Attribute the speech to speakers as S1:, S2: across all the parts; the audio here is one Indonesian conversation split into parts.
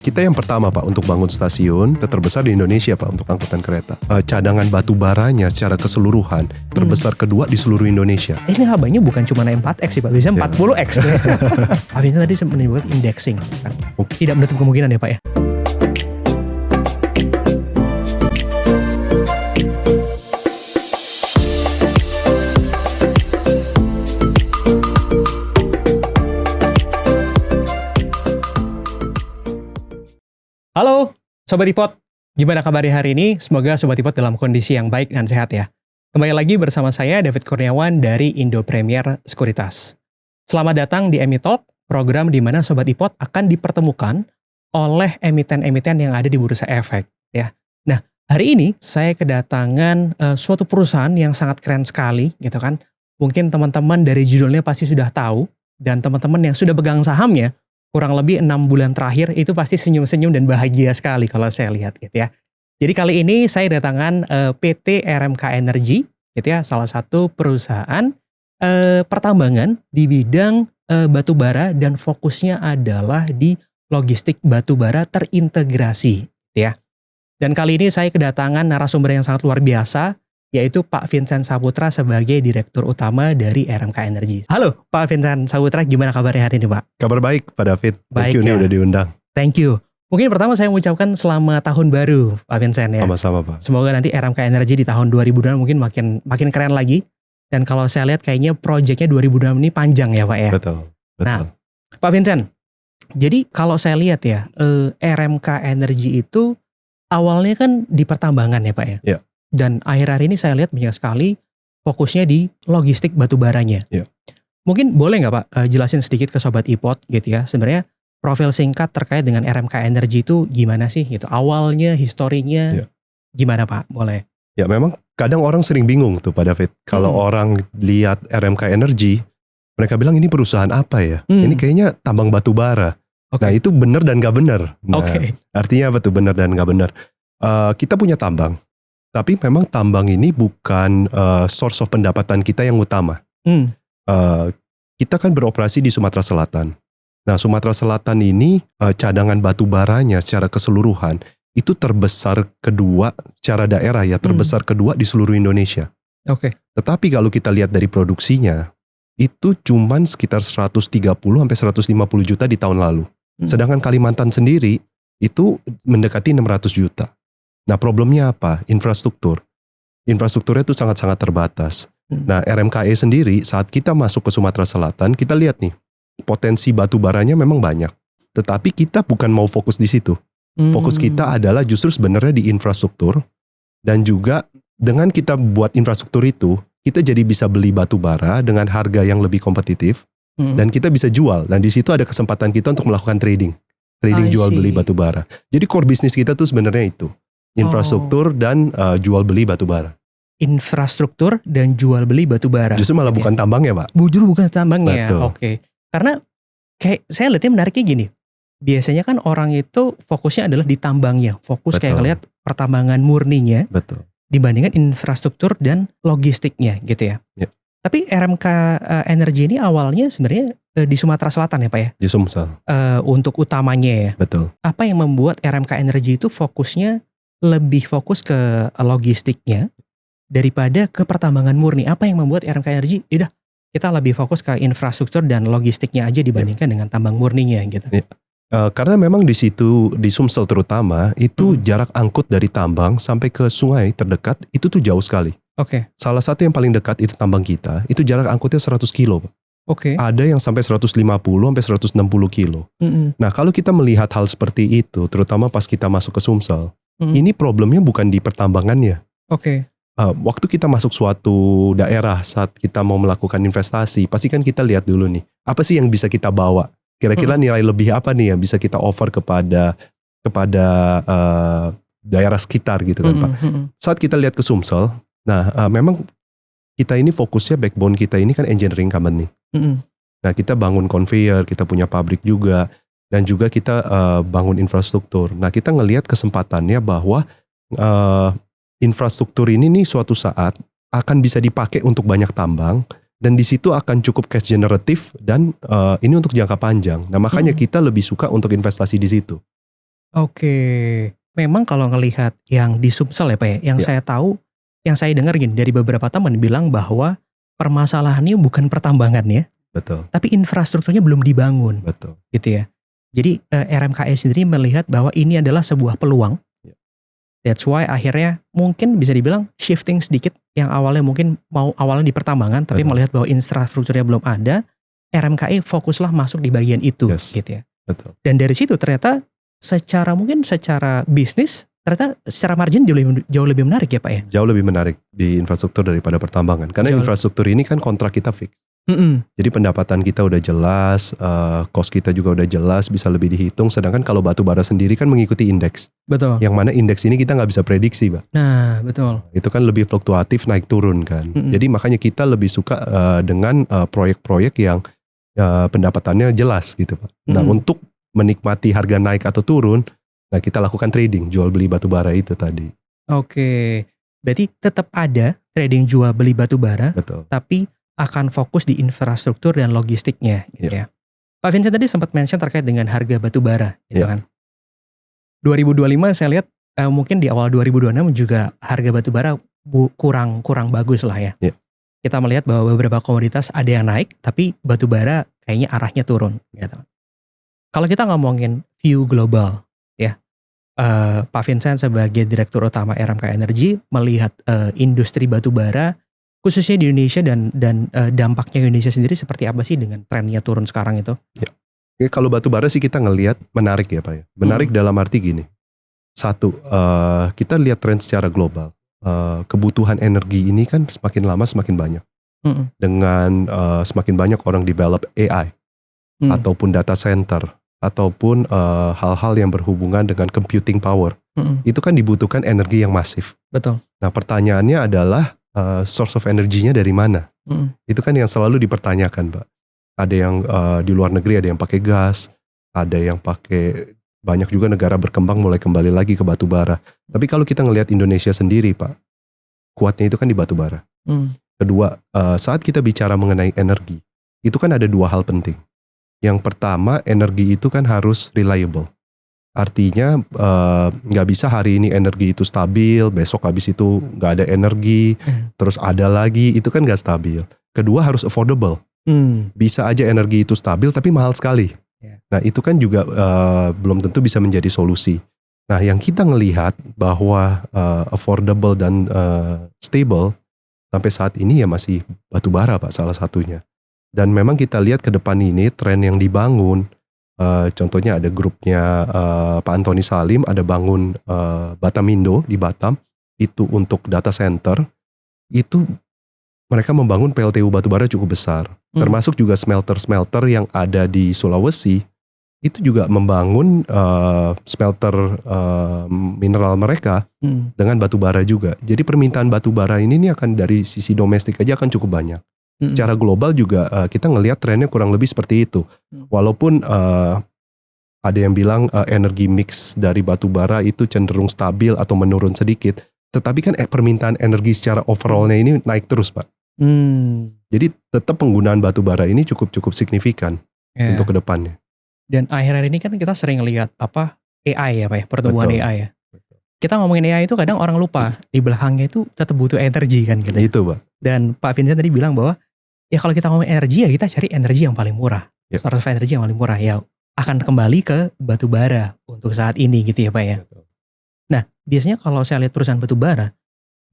S1: Kita yang pertama Pak untuk bangun stasiun terbesar di Indonesia Pak untuk angkutan kereta. Cadangan batu baranya secara keseluruhan terbesar kedua di seluruh Indonesia.
S2: Ini habanya bukan cuma 4X sih Pak, biasanya 40X. Pak Vincent tadi sempat menyebutkan indexing kan. Tidak menutup kemungkinan ya Pak ya. Halo Sobat Ipot, gimana kabarnya hari ini? Semoga Sobat Ipot dalam kondisi yang baik dan sehat ya. Kembali lagi bersama saya David Kurniawan dari Indo Premier Sekuritas. Selamat datang di Emitalk, program di mana Sobat Ipot akan dipertemukan oleh emiten-emiten yang ada di Bursa Efek ya. Nah, hari ini saya kedatangan suatu perusahaan yang sangat keren sekali gitu kan. Mungkin teman-teman dari judulnya pasti sudah tahu, dan teman-teman yang sudah pegang sahamnya kurang lebih 6 bulan terakhir itu pasti senyum-senyum dan bahagia sekali kalau saya lihat gitu ya. Jadi kali ini saya datangan PT RMK Energy gitu ya, salah satu perusahaan pertambangan di bidang batubara dan fokusnya adalah di logistik batubara terintegrasi gitu ya. Dan kali ini saya kedatangan narasumber yang sangat luar biasa, yaitu Pak Vincent Saputra sebagai Direktur Utama dari RMK Energy. Halo Pak Vincent Saputra, gimana kabarnya hari ini Pak?
S1: Kabar baik Pak David, thank
S2: Baik
S1: you
S2: ya.
S1: nih udah diundang.
S2: Thank you. Mungkin pertama saya mengucapkan selamat tahun baru Pak Vincent ya.
S1: Sama-sama Pak.
S2: Semoga nanti RMK Energy di tahun 2026 mungkin makin keren lagi. Dan kalau saya lihat kayaknya proyeknya 2026 ini panjang ya Pak ya.
S1: Betul.
S2: Nah Pak Vincent, jadi kalau saya lihat ya RMK Energy itu awalnya kan di pertambangan ya Pak ya.
S1: Iya.
S2: Dan akhir-akhir ini saya lihat banyak sekali fokusnya di logistik batubaranya.
S1: Iya.
S2: Mungkin boleh nggak Pak jelasin sedikit ke Sobat Ipot gitu ya. Sebenarnya profil singkat terkait dengan RMK Energy itu gimana sih gitu. Awalnya, historinya gimana Pak? Boleh.
S1: Ya memang kadang orang sering bingung tuh Pak David. Kalau orang lihat RMK Energy, mereka bilang ini perusahaan apa ya? Ini kayaknya tambang batu bara. Nah itu benar dan gak benar. Nah, artinya apa tuh benar dan gak benar? Kita punya tambang. Tapi memang tambang ini bukan source of pendapatan kita yang utama. Kita kan beroperasi di Sumatera Selatan. Nah Sumatera Selatan ini cadangan batu baranya secara keseluruhan itu terbesar kedua secara daerah ya, terbesar kedua di seluruh Indonesia. Tetapi kalau kita lihat dari produksinya, itu cuman sekitar 130 sampai 150 juta di tahun lalu. Sedangkan Kalimantan sendiri itu mendekati 600 juta. Nah problemnya apa? Infrastruktur. Infrastrukturnya itu sangat-sangat terbatas. Nah RMKE sendiri saat kita masuk ke Sumatera Selatan, kita lihat nih, potensi batu baranya memang banyak. Tetapi kita bukan mau fokus di situ. Fokus kita adalah justru sebenarnya di infrastruktur. Dan juga dengan kita buat infrastruktur itu, kita jadi bisa beli batu bara dengan harga yang lebih kompetitif. Dan kita bisa jual. Dan di situ ada kesempatan kita untuk melakukan trading. Trading jual beli batu bara. Jadi core bisnis kita tuh sebenarnya itu. Infrastruktur dan jual beli batu bara.
S2: Infrastruktur dan jual beli batu bara.
S1: Justru malah bukan tambangnya Pak.
S2: Bujur bukan tambangnya.
S1: Betul.
S2: Karena kayak saya lihatnya menariknya gini. Biasanya kan orang itu fokusnya adalah di tambangnya. Fokus kayak ngelihat pertambangan murninya.
S1: Betul. Dibandingkan
S2: infrastruktur dan logistiknya gitu ya. Tapi RMK Energy ini awalnya sebenarnya di Sumatera Selatan ya Pak ya?
S1: Di Sumsel.
S2: Untuk utamanya ya.
S1: Betul.
S2: Apa yang membuat RMK Energy itu fokusnya lebih fokus ke logistiknya daripada ke pertambangan murni? Apa yang membuat RMK Energy, udah kita lebih fokus ke infrastruktur dan logistiknya aja dibandingkan dengan tambang murninya gitu?
S1: Karena memang di situ, di Sumsel terutama, itu jarak angkut dari tambang sampai ke sungai terdekat, itu tuh jauh sekali. Salah satu yang paling dekat itu tambang kita, itu jarak angkutnya 100 kilo. Ada yang sampai 150 sampai 160 kilo. Nah kalau kita melihat hal seperti itu, terutama pas kita masuk ke Sumsel, ini problemnya bukan di pertambangannya. Waktu kita masuk suatu daerah saat kita mau melakukan investasi, pasti kan kita lihat dulu nih, apa sih yang bisa kita bawa? Kira-kira nilai lebih apa nih yang bisa kita offer kepada daerah sekitar gitu kan Pak. Saat kita lihat ke Sumsel, nah memang kita ini fokusnya backbone kita ini kan engineering company. Nah kita bangun conveyor, kita punya pabrik juga, dan juga kita bangun infrastruktur. Nah kita ngelihat kesempatannya bahwa infrastruktur ini nih suatu saat akan bisa dipakai untuk banyak tambang. Dan di situ akan cukup cash generatif dan ini untuk jangka panjang. Nah makanya kita lebih suka untuk investasi di situ.
S2: Oke. Memang kalau ngelihat yang di Sumsel ya Pak ya, yang
S1: Ya,
S2: saya tahu, yang saya dengar gini dari beberapa teman bilang bahwa permasalahannya bukan pertambangannya,
S1: betul,
S2: tapi infrastrukturnya belum dibangun
S1: betul.
S2: gitu ya. Jadi RMKE sendiri melihat bahwa ini adalah sebuah peluang.
S1: Ya,
S2: That's why akhirnya mungkin bisa dibilang shifting sedikit yang awalnya mungkin mau awalnya di pertambangan tapi
S1: betul.
S2: melihat bahwa infrastrukturnya belum ada, RMKE fokuslah masuk di bagian itu
S1: Yes,
S2: gitu ya.
S1: betul.
S2: Dan dari situ ternyata secara bisnis ternyata secara margin jauh lebih menarik ya Pak ya.
S1: Jauh lebih menarik di infrastruktur daripada pertambangan. Karena
S2: Jauh.
S1: infrastruktur ini kan kontrak kita fix.
S2: Mm-mm.
S1: Jadi pendapatan kita udah jelas, cost kita juga udah jelas, bisa lebih dihitung. Sedangkan kalau batu bara sendiri kan mengikuti indeks.
S2: Betul.
S1: Yang mana indeks ini kita nggak bisa prediksi, Pak.
S2: Nah betul.
S1: Itu kan lebih fluktuatif, naik turun kan.
S2: Mm-mm.
S1: Jadi makanya kita lebih suka dengan proyek-proyek yang pendapatannya jelas gitu, Pak. Nah, untuk menikmati harga naik atau turun, nah kita lakukan trading, jual beli batu bara itu tadi.
S2: Oke. Berarti tetap ada trading jual beli batu bara,
S1: Betul.
S2: tapi akan fokus di infrastruktur dan logistiknya gitu ya. Pak Vincent tadi sempat mention terkait dengan harga batu bara gitu kan. 2025 saya lihat mungkin di awal 2026 juga harga batu bara kurang bagus lah ya.
S1: Yeah.
S2: Kita melihat bahwa beberapa komoditas ada yang naik tapi batu bara kayaknya arahnya turun gitu. Kalau kita ngomongin view global ya, Pak Vincent sebagai Direktur Utama RMK Energy melihat industri batu bara khususnya di Indonesia dan dampaknya Indonesia sendiri seperti apa sih dengan trennya turun sekarang itu?
S1: Ya. Kalau batu bara sih kita ngelihat menarik ya Pak ya. Menarik dalam arti gini. Satu, kita lihat tren secara global. Kebutuhan energi ini kan semakin lama semakin banyak. Dengan semakin banyak orang develop AI ataupun data center ataupun hal-hal yang berhubungan dengan computing power. Itu kan dibutuhkan energi yang masif.
S2: Betul.
S1: Nah pertanyaannya adalah source of energinya dari mana? Itu kan yang selalu dipertanyakan, Pak. Ada yang di luar negeri ada yang pakai gas, ada yang pakai, banyak juga negara berkembang mulai kembali lagi ke batu bara. Tapi kalau kita ngelihat Indonesia sendiri, Pak, kuatnya itu kan di batu bara. Kedua, saat kita bicara mengenai energi, itu kan ada dua hal penting. Yang pertama, energi itu kan harus reliable. Artinya nggak bisa hari ini energi itu stabil, besok habis itu nggak ada energi, terus ada lagi, itu kan nggak stabil. Kedua harus affordable. Bisa aja energi itu stabil tapi mahal sekali. Nah itu kan juga belum tentu bisa menjadi solusi. Nah yang kita ngelihat bahwa affordable dan stable sampai saat ini ya masih batu bara Pak salah satunya. Dan memang kita lihat ke depan ini tren yang dibangun. Contohnya ada grupnya Pak Antoni Salim, ada bangun Batamindo di Batam, itu untuk data center, itu mereka membangun PLTU batubara cukup besar, termasuk juga smelter-smelter yang ada di Sulawesi, itu juga membangun smelter mineral mereka dengan batubara juga. Jadi permintaan batubara ini akan dari sisi domestik aja akan cukup banyak. Secara global juga kita ngelihat trennya kurang lebih seperti itu. Walaupun ada yang bilang energi mix dari batu bara itu cenderung stabil atau menurun sedikit. Tetapi kan permintaan energi secara overallnya ini naik terus Pak. Jadi tetap penggunaan batu bara ini cukup signifikan untuk kedepannya.
S2: Dan akhir-akhir ini kan kita sering lihat AI ya Pak ya, pertumbuhan
S1: Betul.
S2: AI ya. Kita ngomongin AI itu kadang orang lupa di belakangnya itu tetap butuh energi kan gitu.
S1: Itu Pak.
S2: Dan Pak Vincent tadi bilang bahwa ya kalau kita ngomongin energi ya kita cari energi yang paling murah. Source of energy yang paling murah ya akan kembali ke batu bara untuk saat ini gitu ya Pak ya.
S1: Betul.
S2: Nah biasanya kalau saya lihat perusahaan batu bara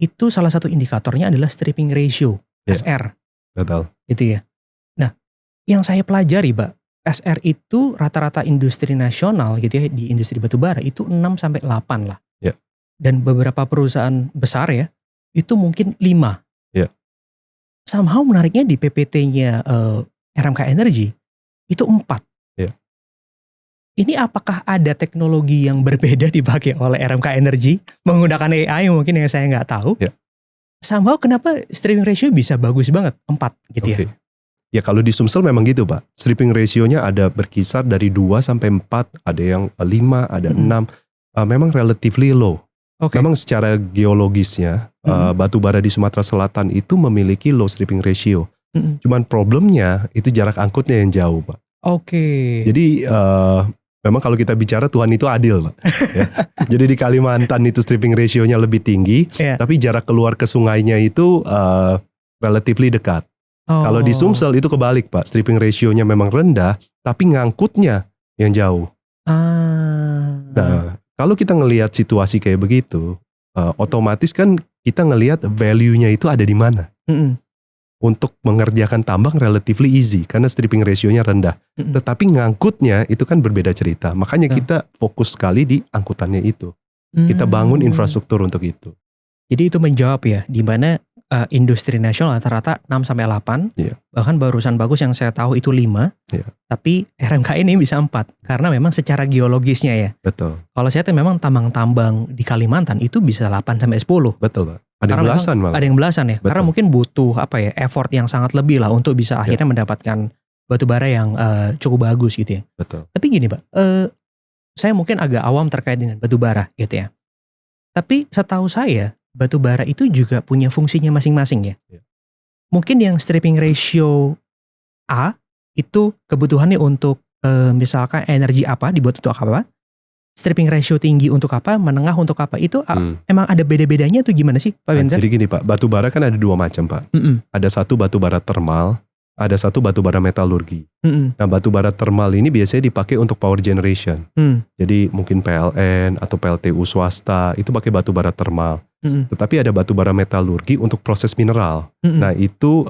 S2: itu salah satu indikatornya adalah stripping ratio, SR.
S1: Betul.
S2: Gitu ya. Nah yang saya pelajari Pak, SR itu rata-rata industri nasional gitu ya di industri batu bara itu 6-8 lah. Dan beberapa perusahaan besar ya itu mungkin 5. Somehow menariknya di PPT-nya RMK Energy itu 4. Ini apakah ada teknologi yang berbeda dipakai oleh RMK Energy menggunakan AI mungkin yang saya nggak tahu. Somehow kenapa stripping ratio bisa bagus banget 4 gitu ya.
S1: Ya kalau di Sumsel memang gitu Pak. Stripping ratio-nya ada berkisar dari 2 sampai 4, ada yang 5, ada 6. Memang relatively low. Memang secara geologisnya batu bara di Sumatera Selatan itu memiliki low stripping ratio. Cuman problemnya itu jarak angkutnya yang jauh Pak. Jadi Memang kalau kita bicara Tuhan itu adil, Pak. Ya. Jadi di Kalimantan itu stripping ratio-nya lebih tinggi, tapi jarak keluar ke sungainya itu relatively dekat. Kalau di Sumsel itu kebalik, Pak. Stripping ratio-nya memang rendah, tapi ngangkutnya yang jauh. Nah, kalau kita ngelihat situasi kayak begitu, otomatis kan kita ngelihat value-nya itu ada di mana. Untuk mengerjakan tambang relatively easy karena stripping ratio-nya rendah. Tetapi ngangkutnya itu kan berbeda cerita. Makanya kita fokus sekali di angkutannya itu. Kita bangun infrastruktur untuk itu.
S2: Jadi itu menjawab ya, di mana industri nasional rata-rata 6-8, bahkan barusan bagus yang saya tahu itu 5, tapi RMK ini bisa 4, karena memang secara geologisnya ya.
S1: Betul.
S2: Kalau saya tahu memang tambang-tambang di Kalimantan itu bisa 8-10.
S1: Betul, Pak. Ada yang belasan malah.
S2: Ada yang belasan ya,
S1: Betul.
S2: Karena mungkin butuh effort yang sangat lebih lah untuk bisa akhirnya mendapatkan batu bara yang cukup bagus gitu ya.
S1: Betul.
S2: Tapi gini Pak, saya mungkin agak awam terkait dengan batu bara gitu ya. Tapi setahu saya batu bara itu juga punya fungsinya masing-masing ya. Mungkin yang stripping ratio A itu kebutuhannya untuk misalkan energi apa, dibuat untuk apa. Stripping ratio tinggi untuk apa, menengah untuk apa. Itu emang ada beda-bedanya tuh gimana sih Pak Benzer?
S1: Jadi gini Pak, batu bara kan ada 2 macam Pak. Ada satu batu bara termal, ada satu batu bara metalurgi. Nah batu bara termal ini biasanya dipakai untuk power generation. Jadi mungkin PLN atau PLTU swasta itu pakai batu bara termal. Tetapi ada batu bara metalurgi untuk proses mineral. Nah itu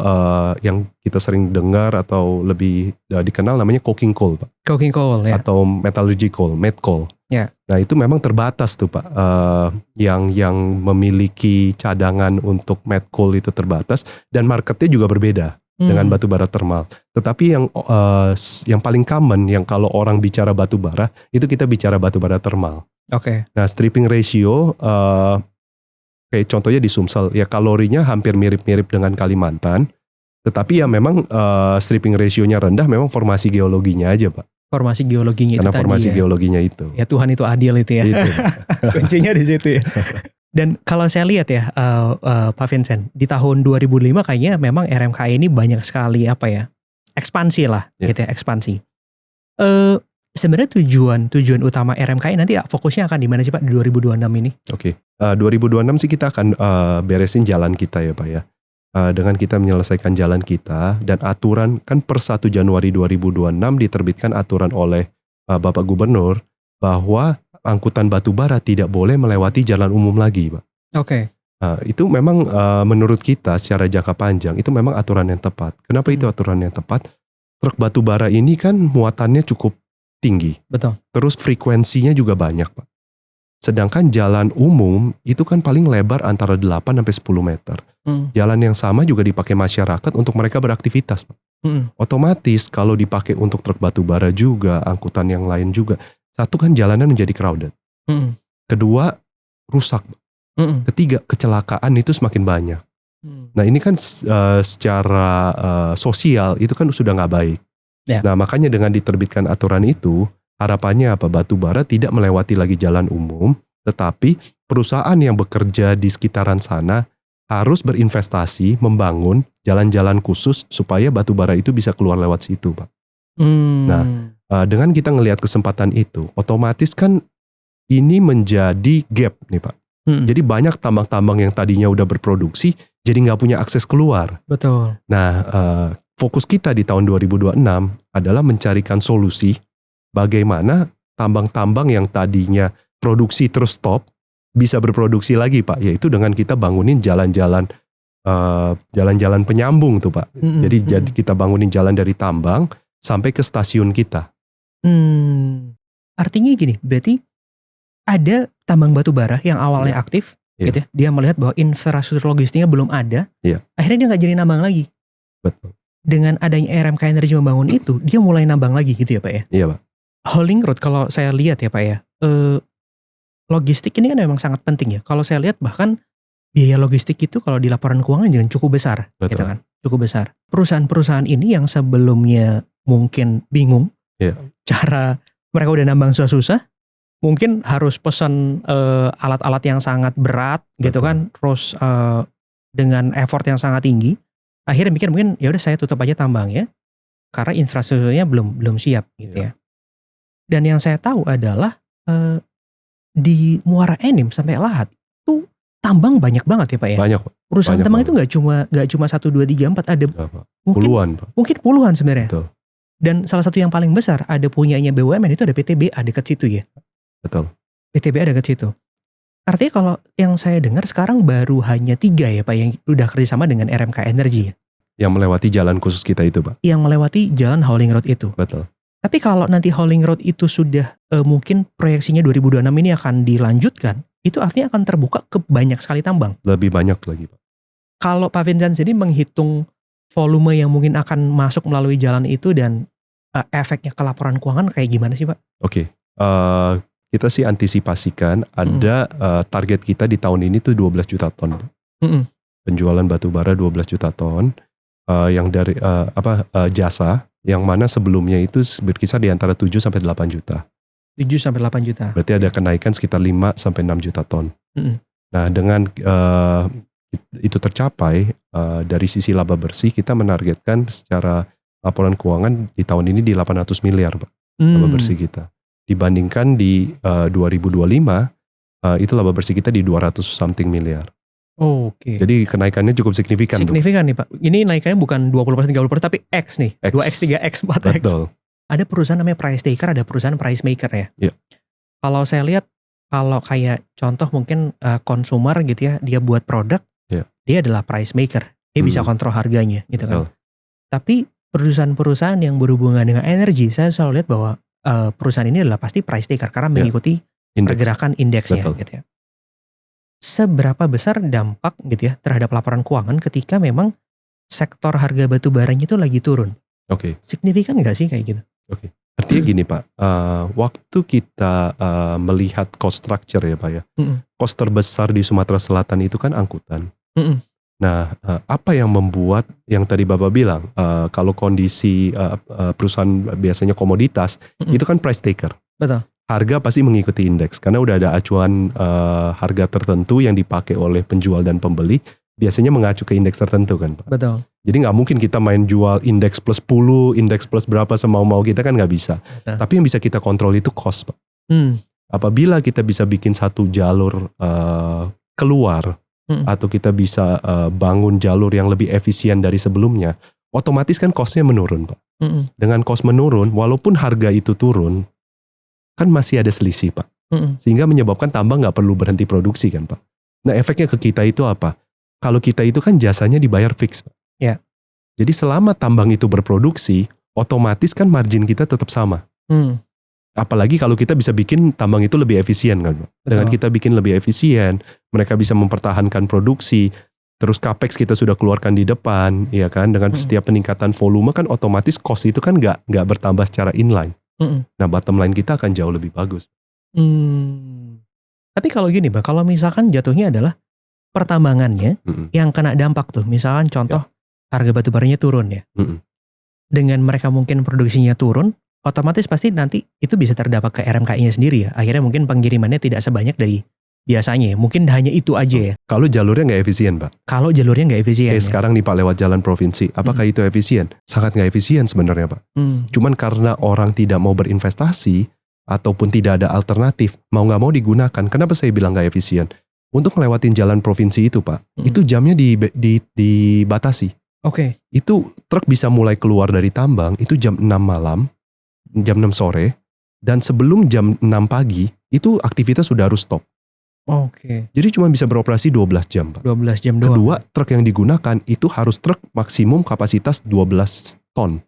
S1: yang kita sering dengar atau lebih dikenal namanya coking coal Pak.
S2: Coking coal ya.
S1: Atau metallurgy coal, met coal.
S2: Ya.
S1: Nah itu memang terbatas tuh Pak. Yang memiliki cadangan untuk met coal itu terbatas dan marketnya juga berbeda dengan batu bara termal. Tetapi yang paling common yang kalau orang bicara batu bara itu kita bicara batu bara termal.
S2: Oke.
S1: Nah stripping ratio kayak contohnya di Sumsel ya kalorinya hampir mirip-mirip dengan Kalimantan. Tetapi ya memang stripping ratio-nya rendah memang formasi geologinya aja Pak.
S2: Formasi geologinya
S1: karena
S2: itu
S1: formasi
S2: tadi ya.
S1: geologinya itu.
S2: Ya Tuhan itu adil itu ya.
S1: Itu.
S2: Kuncinya di situ ya. Dan kalau saya lihat ya Pak Vincent, di tahun 2005 kayaknya memang RMK ini banyak sekali ekspansi lah gitu ya, ekspansi. Sebenarnya tujuan utama RMK nanti fokusnya akan di mana sih Pak di 2026 ini? Oke.
S1: 2026 sih kita akan beresin jalan kita ya Pak ya. Dengan kita menyelesaikan jalan kita dan aturan kan per 1 Januari 2026 diterbitkan aturan oleh Bapak Gubernur bahwa angkutan batu bara tidak boleh melewati jalan umum lagi Pak.
S2: Oke.
S1: Itu memang menurut kita secara jangka panjang itu memang aturan yang tepat. Kenapa itu aturan yang tepat? Truk batu bara ini kan muatannya cukup tinggi.
S2: Betul.
S1: Terus frekuensinya juga banyak Pak. Sedangkan jalan umum itu kan paling lebar antara 8-10 meter. Jalan yang sama juga dipakai masyarakat untuk mereka beraktivitas Pak. Otomatis kalau dipakai untuk truk batu bara juga, angkutan yang lain juga. Satu kan jalanan menjadi crowded. Kedua rusak. Ketiga kecelakaan itu semakin banyak. Nah ini kan secara sosial itu kan sudah nggak baik. Nah makanya dengan diterbitkan aturan itu harapannya apa? Batu bara tidak melewati lagi jalan umum, tetapi perusahaan yang bekerja di sekitaran sana harus berinvestasi membangun jalan-jalan khusus supaya batu bara itu bisa keluar lewat situ Pak. Nah dengan kita ngelihat kesempatan itu, otomatis kan ini menjadi gap nih Pak. Jadi banyak tambang-tambang yang tadinya udah berproduksi jadi nggak punya akses keluar.
S2: Betul.
S1: Nah fokus kita di tahun 2026 adalah mencarikan solusi bagaimana tambang-tambang yang tadinya produksi terus stop bisa berproduksi lagi Pak, yaitu dengan kita bangunin jalan-jalan penyambung tuh Pak. Jadi kita bangunin jalan dari tambang sampai ke stasiun kita.
S2: Artinya gini, berarti ada tambang batu bara yang awalnya aktif, gitu ya. Dia melihat bahwa infrastruktur logistiknya belum ada, akhirnya dia nggak jadi nambang lagi.
S1: Betul.
S2: Dengan adanya RMK Energy membangun itu, dia mulai nambang lagi gitu ya Pak ya?
S1: Iya Pak.
S2: Hauling road kalau saya lihat ya Pak ya, logistik ini kan memang sangat penting ya. Kalau saya lihat bahkan biaya logistik itu kalau di laporan keuangan jangan cukup besar, gitu kan? Cukup besar. Perusahaan-perusahaan ini yang sebelumnya mungkin bingung cara mereka udah nambang susah-susah, mungkin harus pesan alat-alat yang sangat berat, gitu kan? Terus dengan effort yang sangat tinggi, akhirnya mikir mungkin ya udah saya tutup aja tambang ya, karena infrastrukturnya belum siap, gitu ya. Dan yang saya tahu adalah di Muara Enim sampai Lahat itu tambang banyak banget ya Pak ya.
S1: Banyak Pak.
S2: Perusahaan
S1: Banyak
S2: tambang
S1: banget.
S2: itu nggak cuma 1, 2, 3, 4, ada
S1: Ya, Pak.
S2: mungkin
S1: Puluhan Pak.
S2: mungkin puluhan sebenarnya.
S1: Betul.
S2: Dan salah satu yang paling besar ada punyanya BUMN itu ada PTBA dekat situ ya.
S1: Betul.
S2: PTBA dekat situ. Artinya kalau yang saya dengar sekarang baru hanya 3 ya Pak yang udah kerjasama dengan RMK Energy ya.
S1: Yang melewati jalan khusus kita itu Pak.
S2: Yang melewati jalan hauling road itu.
S1: Betul.
S2: Tapi kalau nanti hauling road itu sudah mungkin proyeksinya 2026 ini akan dilanjutkan, itu artinya akan terbuka ke banyak sekali tambang.
S1: Lebih banyak lagi Pak.
S2: Kalau Pak Vincent sendiri menghitung volume yang mungkin akan masuk melalui jalan itu dan efeknya ke laporan keuangan kayak gimana sih Pak?
S1: Oke. Kita sih antisipasikan ada target kita di tahun ini tuh 12 juta ton. Penjualan batu bara 12 juta ton yang dari jasa yang mana sebelumnya itu berkisar di antara 7 sampai 8 juta.
S2: 7 sampai 8 juta.
S1: Berarti ada kenaikan sekitar 5 sampai 6 juta ton. Nah, dengan itu tercapai dari sisi laba bersih kita menargetkan secara laporan keuangan di tahun ini di 800 miliar Pak. Laba bersih kita. Dibandingkan di 2025 itu laba bersih kita di 200 something miliar.
S2: Oke.
S1: Jadi kenaikannya cukup signifikan.
S2: Signifikan nih Pak. Ini naikannya bukan 20%, 30%, tapi X nih. 2X, 3X, 4X.
S1: Betul.
S2: Ada perusahaan namanya price taker, ada perusahaan price maker ya.
S1: Iya.
S2: Kalau saya lihat, kalau kayak contoh mungkin consumer gitu ya, dia buat produk, dia adalah price maker. Dia bisa kontrol harganya gitu kan. Tapi perusahaan-perusahaan yang berhubungan dengan energi, saya selalu lihat bahwa perusahaan ini adalah pasti price taker karena mengikuti pergerakan indeksnya gitu ya. Seberapa besar dampak gitu ya terhadap laporan keuangan ketika memang sektor harga batu baranya itu lagi turun?
S1: Oke.
S2: Signifikan nggak sih kayak gitu?
S1: Oke. Artinya gini Pak, waktu kita melihat cost structure ya Pak ya, cost terbesar di Sumatera Selatan itu kan angkutan. Nah, apa yang membuat yang tadi Bapak bilang, kalau kondisi perusahaan biasanya komoditas, itu kan price taker.
S2: Betul.
S1: Harga pasti mengikuti indeks, karena udah ada acuan harga tertentu yang dipakai oleh penjual dan pembeli, biasanya mengacu ke indeks tertentu kan Pak.
S2: Betul.
S1: Jadi nggak mungkin kita main jual indeks plus 10, indeks plus berapa semau-mau kita kan nggak bisa.
S2: Betul.
S1: Tapi yang bisa kita kontrol itu cost Pak. Apabila kita bisa bikin satu jalur keluar, atau kita bisa bangun jalur yang lebih efisien dari sebelumnya, otomatis kan costnya menurun Pak. Dengan cost menurun, walaupun harga itu turun, kan masih ada selisih Pak. Sehingga menyebabkan tambang nggak perlu berhenti produksi kan Pak. Nah efeknya ke kita itu apa? Kalau kita itu kan jasanya dibayar fix Pak.
S2: Ya.
S1: Jadi selama tambang itu berproduksi, otomatis kan margin kita tetap sama. Apalagi kalau kita bisa bikin tambang itu lebih efisien kan Pak. Dengan kita bikin lebih efisien, mereka bisa mempertahankan produksi, terus capex kita sudah keluarkan di depan, ya kan? Dengan setiap peningkatan volume kan otomatis cost itu kan nggak bertambah secara inline. Nah bottom line kita akan jauh lebih bagus.
S2: Tapi kalau gini Pak, kalau misalkan jatuhnya adalah pertambangannya yang kena dampak tuh, misalkan contoh harga batu baranya turun ya. Dengan mereka mungkin produksinya turun, otomatis pasti nanti itu bisa terdampak ke RMKI-nya sendiri ya. Akhirnya mungkin pengirimannya tidak sebanyak dari biasanya ya. Mungkin hanya itu aja ya.
S1: Kalau jalurnya nggak efisien Pak.
S2: Kalau jalurnya nggak efisien.
S1: Kayak sekarang nih Pak lewat jalan provinsi. Apakah itu efisien? Sangat nggak efisien sebenarnya Pak. Cuman karena orang tidak mau berinvestasi ataupun tidak ada alternatif, mau nggak mau digunakan. Kenapa saya bilang nggak efisien? Untuk ngelewatin jalan provinsi itu Pak, itu jamnya dibatasi.
S2: Oke.
S1: Itu truk bisa mulai keluar dari tambang itu jam 6 malam, jam 6 sore, dan sebelum jam 6 pagi itu aktivitas sudah harus stop.
S2: Oke.
S1: Jadi cuma bisa beroperasi 12 jam Pak.
S2: 12 jam doang.
S1: Kedua, truk yang digunakan itu harus truk maksimum kapasitas 12 ton.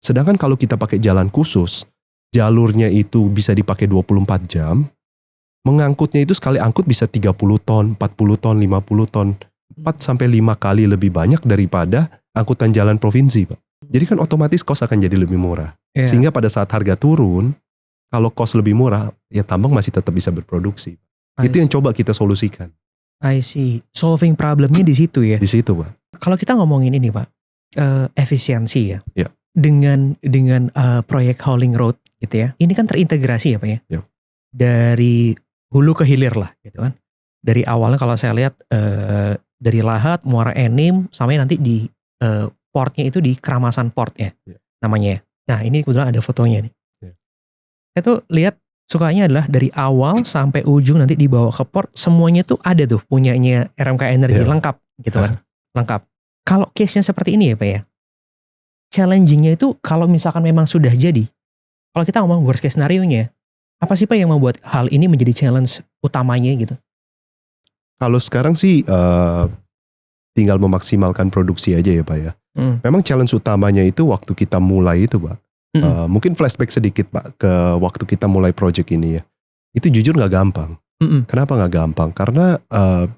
S1: Sedangkan kalau kita pakai jalan khusus, jalurnya itu bisa dipakai 24 jam, mengangkutnya itu sekali angkut bisa 30 ton, 40 ton, 50 ton, 4-5 kali lebih banyak daripada angkutan jalan provinsi Pak. Jadi kan otomatis cost akan jadi lebih murah. Sehingga pada saat harga turun, kalau cost lebih murah, ya tambang masih tetap bisa berproduksi. Itu yang coba kita solusikan.
S2: I see. Solving problemnya di situ ya.
S1: Di situ Pak.
S2: Kalau kita ngomongin ini Pak, efisiensi ya.
S1: Ya.
S2: Dengan proyek hauling road gitu ya. Ini kan terintegrasi ya Pak ya.
S1: Ya.
S2: Dari hulu ke hilir lah gitu kan. Dari awalnya kalau saya lihat dari Lahat, Muara Enim, sampai nanti di portnya itu di Keramasan Port ya namanya. Nah ini kebetulan ada fotonya nih. saya tuh lihat sukanya adalah dari awal sampai ujung nanti dibawa ke port, semuanya tuh ada tuh punyanya RMK Energy, lengkap gitu kan. Lengkap. Kalau case-nya seperti ini ya Pak ya, challenging-nya itu kalau misalkan memang sudah jadi, kalau kita ngomong worst case scenario-nya, apa sih Pak yang membuat hal ini menjadi challenge utamanya gitu?
S1: Kalau sekarang sih tinggal memaksimalkan produksi aja ya Pak ya. Memang challenge utamanya itu waktu kita mulai itu Pak. Mungkin flashback sedikit Pak ke waktu kita mulai project ini ya. Itu jujur gak gampang. Kenapa gak gampang? Karena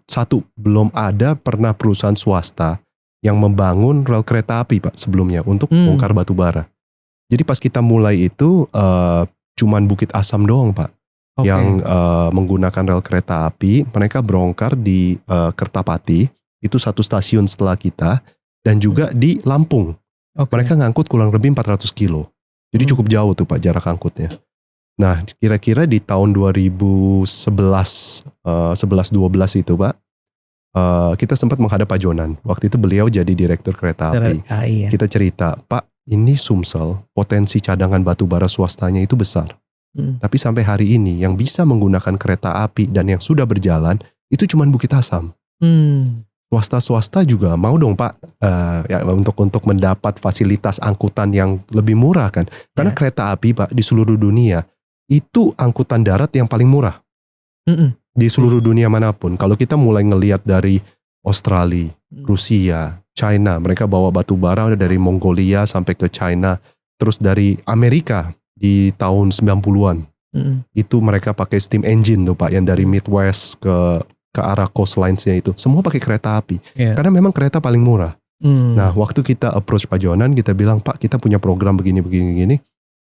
S1: satu, belum ada pernah perusahaan swasta yang membangun rel kereta api Pak sebelumnya untuk bongkar batu bara. Jadi pas kita mulai itu cuman Bukit Asam doang Pak. Yang menggunakan rel kereta api. Mereka bongkar di Kertapati, itu satu stasiun setelah kita. Dan juga di Lampung. Mereka ngangkut kurang lebih 400 kilo. Jadi cukup jauh tuh Pak jarak angkutnya. Nah kira-kira di tahun 2011, 11-12 itu Pak, kita sempat menghadap Pak Jonan. Waktu itu beliau jadi direktur kereta api. Kita cerita, Pak ini Sumsel, potensi cadangan batu bara swastanya itu besar. Tapi sampai hari ini yang bisa menggunakan kereta api dan yang sudah berjalan, itu cuma Bukit Asam. Swasta-swasta juga mau dong Pak ya, untuk mendapat fasilitas angkutan yang lebih murah kan. Karena kereta api Pak di seluruh dunia itu angkutan darat yang paling murah. Di seluruh dunia manapun. Kalau kita mulai ngelihat dari Australia, Rusia, China. Mereka bawa batu bara dari Mongolia sampai ke China. Terus dari Amerika di tahun 90-an. Itu mereka pakai steam engine tuh Pak. Yang dari Midwest ke arah coastlines-nya itu. Semua pakai kereta api. Karena memang kereta paling murah. Nah waktu kita approach Pak Jonan, kita bilang Pak kita punya program begini.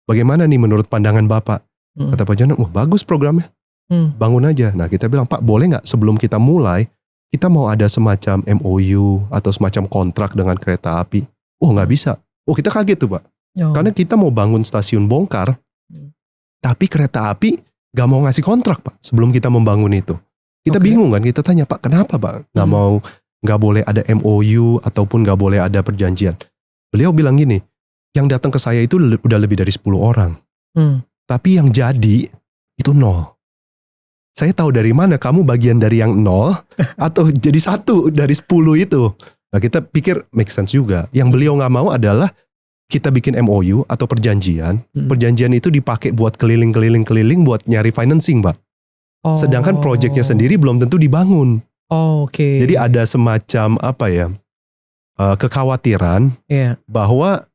S1: Bagaimana nih menurut pandangan Bapak? Kata Pak Jonan, wah bagus programnya. Bangun aja. Nah kita bilang Pak boleh gak sebelum kita mulai, kita mau ada semacam MOU atau semacam kontrak dengan kereta api. Oh gak bisa. Oh kita kaget tuh Pak. Karena kita mau bangun stasiun bongkar, tapi kereta api gak mau ngasih kontrak Pak sebelum kita membangun itu. Kita bingung kan, kita tanya Pak kenapa Pak gak boleh ada MOU ataupun gak boleh ada perjanjian. Beliau bilang gini, yang datang ke saya itu udah lebih dari 10 orang. Tapi yang jadi itu 0. Saya tahu dari mana kamu bagian dari yang 0 atau jadi 1 dari 10 itu. Nah kita pikir make sense juga. Yang beliau gak mau adalah kita bikin MOU atau perjanjian. Perjanjian itu dipakai buat keliling-keliling buat nyari financing Pak. Sedangkan proyeknya sendiri belum tentu dibangun. Jadi ada semacam apa ya, kekhawatiran bahwa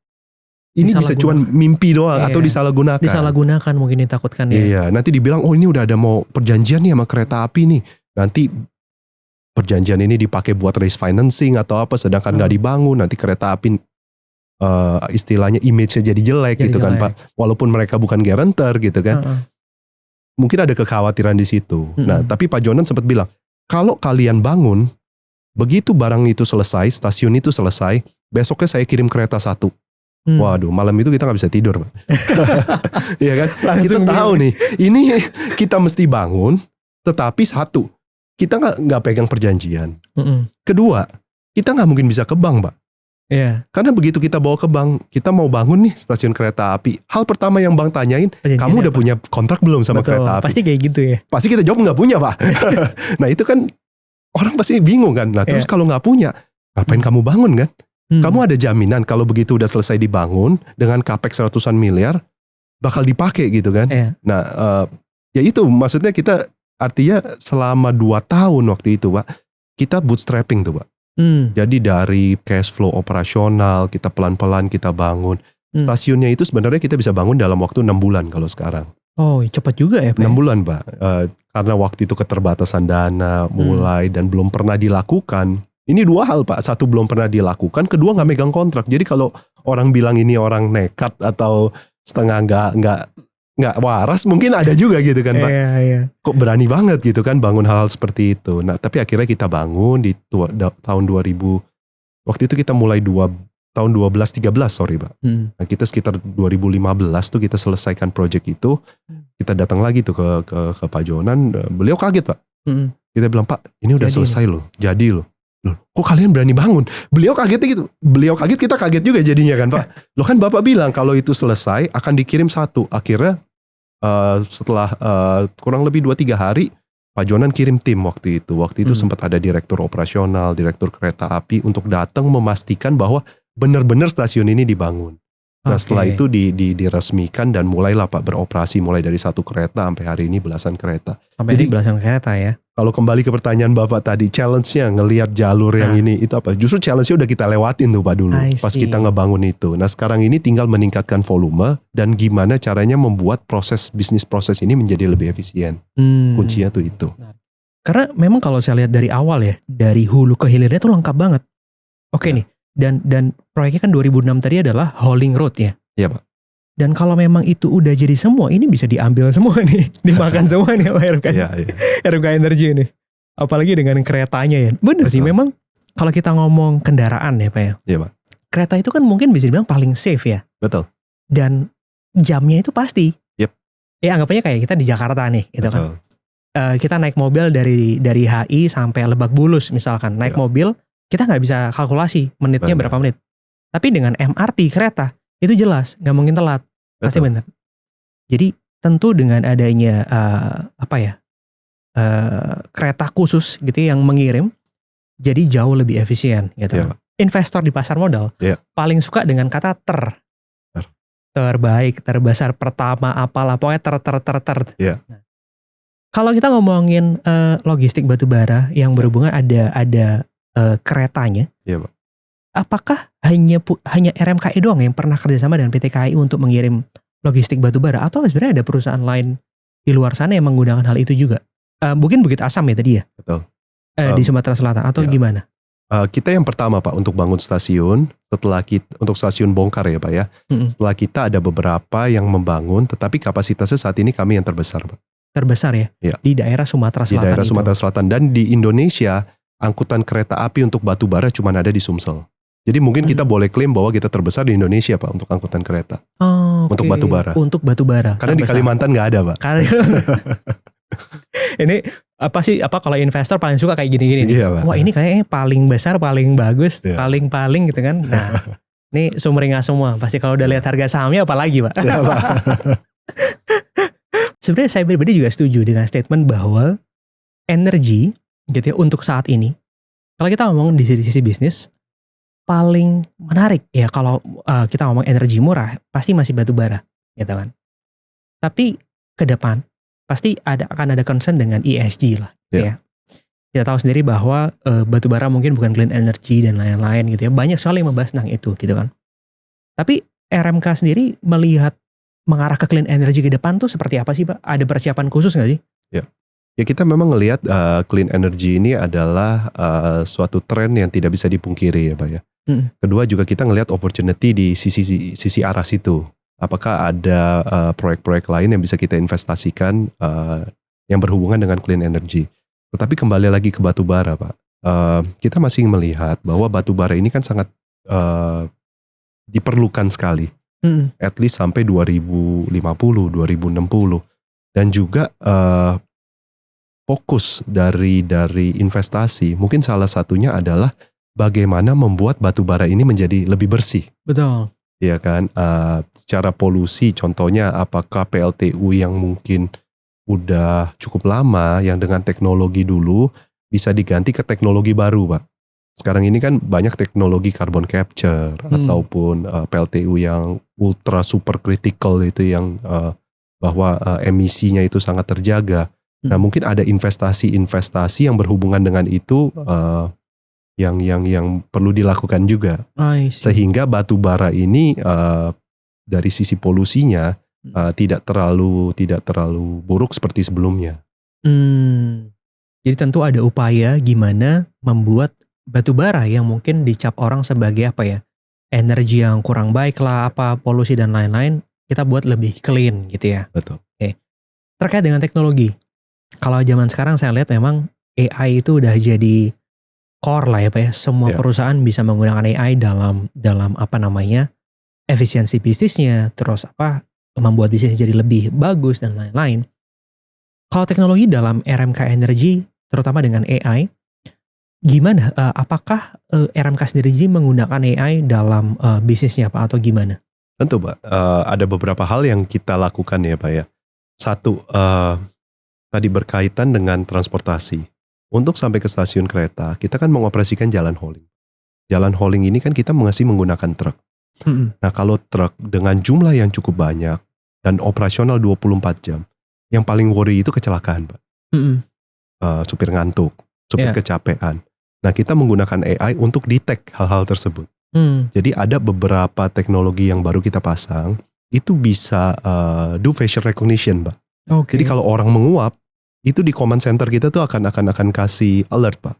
S1: ini bisa cuma mimpi doang atau disalahgunakan. Disalahgunakan mungkin ditakutkan ya. Iya, nanti dibilang oh ini udah ada mau perjanjian nih sama kereta api nih. Nanti perjanjian ini dipakai buat raise financing atau apa, sedangkan nggak dibangun, nanti kereta api istilahnya image-nya jadi jelek gitu kan Pak. Walaupun mereka bukan guarantor gitu kan. Mungkin ada kekhawatiran di situ. Nah, tapi Pak Jonan sempat bilang, kalau kalian bangun, begitu barang itu selesai, stasiun itu selesai, besoknya saya kirim kereta 1. Waduh, malam itu kita nggak bisa tidur, Pak. Iya kan? Kita tahu nih, ini kita mesti bangun, tetapi 1, kita nggak pegang perjanjian. Kedua, kita nggak mungkin bisa ke bank, Pak. Karena begitu kita bawa ke bank, kita mau bangun nih stasiun kereta api. Hal pertama yang bank tanyain, kamu udah punya kontrak belum sama kereta api? Pasti kayak gitu ya. Pasti kita jawab nggak punya Pak. Nah itu kan orang pasti bingung kan. Nah terus kalau nggak punya, ngapain kamu bangun kan? Kamu ada jaminan kalau begitu udah selesai dibangun dengan capex ratusan miliar, bakal dipakai gitu kan? Nah ya itu maksudnya kita artinya selama 2 tahun waktu itu Pak, kita bootstrapping tuh Pak. Jadi dari cash flow operasional kita pelan-pelan kita bangun. Stasiunnya itu sebenarnya kita bisa bangun dalam waktu 6 bulan kalau sekarang. Oh cepat juga ya Pak. 6 bulan Pak. Karena waktu itu keterbatasan dana mulai dan belum pernah dilakukan. Ini 2 hal Pak. 1 belum pernah dilakukan. Kedua gak megang kontrak. Jadi kalau orang bilang ini orang nekat atau setengah nggak waras mungkin ada juga gitu kan Pak. Kok berani banget gitu kan bangun hal-hal seperti itu. Nah tapi akhirnya kita bangun di tahun 2000. Waktu itu kita mulai tahun 12-13 sorry Pak. Nah kita sekitar 2015 tuh kita selesaikan project itu. Kita datang lagi tuh ke Pak Jonan. Beliau kaget Pak. Kita bilang Pak ini udah selesai loh. Jadi loh. Kok kalian berani bangun? Beliau kagetnya gitu. Beliau kaget kita kaget juga jadinya kan Pak. Loh kan Bapak bilang kalau itu selesai akan dikirim 1. Akhirnya setelah kurang lebih 2-3 hari Pak Jonan kirim tim waktu itu. Waktu itu sempat ada direktur operasional, direktur kereta api untuk datang memastikan bahwa benar-benar stasiun ini dibangun. Nah setelah itu diresmikan dan mulailah Pak beroperasi, mulai dari 1 kereta sampai hari ini belasan kereta.
S2: Sampai jadi belasan kereta ya.
S1: Kalau kembali ke pertanyaan Bapak tadi, challenge-nya ngelihat jalur yang ini itu apa? Justru challenge-nya udah kita lewatin tuh Pak dulu pas kita ngebangun itu. Nah sekarang ini tinggal meningkatkan volume dan gimana caranya membuat bisnis proses ini menjadi lebih efisien. Kuncinya tuh itu.
S2: Karena memang kalau saya lihat dari awal ya, dari hulu ke hilirnya tuh lengkap banget. Oke nih, dan proyeknya kan 2006 tadi adalah hauling road ya.
S1: Iya Pak.
S2: Dan kalau memang itu udah jadi semua, ini bisa diambil semua nih, dimakan semua nih sama RMK Energy ini. Apalagi dengan keretanya ya. Bener sih, memang kalau kita ngomong kendaraan ya Pak ya.
S1: Iya Pak.
S2: Kereta itu kan mungkin bisa dibilang paling safe ya.
S1: Betul.
S2: Dan jamnya itu pasti.
S1: Yep.
S2: Ya anggapnya kayak kita di Jakarta nih, gitu kan. Kita naik mobil dari HI sampai Lebak Bulus misalkan, naik mobil kita nggak bisa kalkulasi menitnya berapa menit. Tapi dengan MRT kereta itu jelas, nggak mungkin telat. Pasti benar. Jadi tentu dengan adanya kereta khusus gitu yang mengirim, jadi jauh lebih efisien gitu. Investor di pasar modal paling suka dengan kata terbaik, terbesar, pertama, apalah pokoknya Nah, kalau kita ngomongin logistik batubara yang berhubungan ada keretanya,
S1: Pak.
S2: Apakah hanya RMKI doang yang pernah kerjasama dengan PT KAI untuk mengirim logistik batubara, atau sebenarnya ada perusahaan lain di luar sana yang menggunakan hal itu juga? Mungkin Bukit Asam ya tadi ya?
S1: Betul.
S2: Di Sumatera Selatan atau gimana?
S1: Kita yang pertama Pak untuk bangun stasiun, untuk stasiun bongkar ya Pak ya. Setelah kita ada beberapa yang membangun, tetapi kapasitasnya saat ini kami yang terbesar Pak.
S2: Terbesar ya? Di daerah Sumatera Selatan.
S1: Di daerah Sumatera Selatan, dan di Indonesia angkutan kereta api untuk batubara cuma ada di Sumsel. Jadi mungkin kita boleh klaim bahwa kita terbesar di Indonesia Pak untuk angkutan kereta. Untuk batubara.
S2: Untuk batubara.
S1: Karena terbesar. Di Kalimantan nggak ada Pak.
S2: Ini kalau investor paling suka kayak gini-gini nih.
S1: Iya,
S2: wah ini kayaknya paling besar, paling bagus, paling gitu kan. Nah ini sumringah semua. Pasti kalau udah lihat harga sahamnya apalagi Pak.
S1: Iya, Pak.
S2: Sebenarnya saya pribadi juga setuju dengan statement bahwa energi gitu ya untuk saat ini. Kalau kita ngomong di sisi bisnis, paling menarik ya kalau kita ngomong energi murah pasti masih batubara gitu kan. Tapi ke depan pasti akan ada concern dengan ESG lah ya. Kita tahu sendiri bahwa batubara mungkin bukan clean energy dan lain-lain gitu ya. Banyak sekali yang membahas tentang itu gitu kan. Tapi RMK sendiri melihat mengarah ke clean energy ke depan tuh seperti apa sih Pak? Ada persiapan khusus gak sih?
S1: Ya kita memang ngelihat clean energy ini adalah suatu tren yang tidak bisa dipungkiri ya Pak ya. Kedua juga kita ngelihat opportunity di sisi arah situ. Apakah ada proyek-proyek lain yang bisa kita investasikan yang berhubungan dengan clean energy. Tetapi kembali lagi ke batubara Pak. Kita masih melihat bahwa batubara ini kan sangat diperlukan sekali. At least sampai 2050, 2060. Dan juga fokus dari investasi mungkin salah satunya adalah bagaimana membuat batubara ini menjadi lebih bersih.
S2: Betul.
S1: Ya kan, secara polusi contohnya apakah PLTU yang mungkin udah cukup lama yang dengan teknologi dulu bisa diganti ke teknologi baru Pak. Sekarang ini kan banyak teknologi carbon capture ataupun PLTU yang ultra super critical itu yang bahwa emisinya itu sangat terjaga. Nah mungkin ada investasi yang berhubungan dengan itu yang perlu dilakukan juga, sehingga batu bara ini dari sisi polusinya tidak terlalu buruk seperti sebelumnya.
S2: Jadi tentu ada upaya gimana membuat batu bara yang mungkin dicap orang sebagai apa ya, energi yang kurang baik lah, polusi dan lain-lain, kita buat lebih clean gitu ya.
S1: Betul.
S2: Oke. Terkait dengan teknologi, kalau zaman sekarang saya lihat memang AI itu udah jadi core lah ya Pak ya. Semua perusahaan bisa menggunakan AI dalam efisiensi bisnisnya, terus membuat bisnis jadi lebih bagus dan lain-lain. Kalau teknologi dalam RMK Energy, terutama dengan AI, gimana? Apakah RMK sendiri menggunakan AI dalam bisnisnya Pak atau gimana?
S1: Tentu Pak, ada beberapa hal yang kita lakukan ya Pak ya. Satu, tadi berkaitan dengan transportasi. Untuk sampai ke stasiun kereta, kita kan mengoperasikan jalan hauling. Jalan hauling ini kan kita masih menggunakan truk. Nah kalau truk dengan jumlah yang cukup banyak dan operasional 24 jam, yang paling worry itu kecelakaan, Pak. Supir ngantuk, supir kecapean. Nah kita menggunakan AI untuk detect hal-hal tersebut. Jadi ada beberapa teknologi yang baru kita pasang, itu bisa do facial recognition, Pak. Jadi kalau orang menguap, itu di command center kita tuh akan kasih alert, Pak,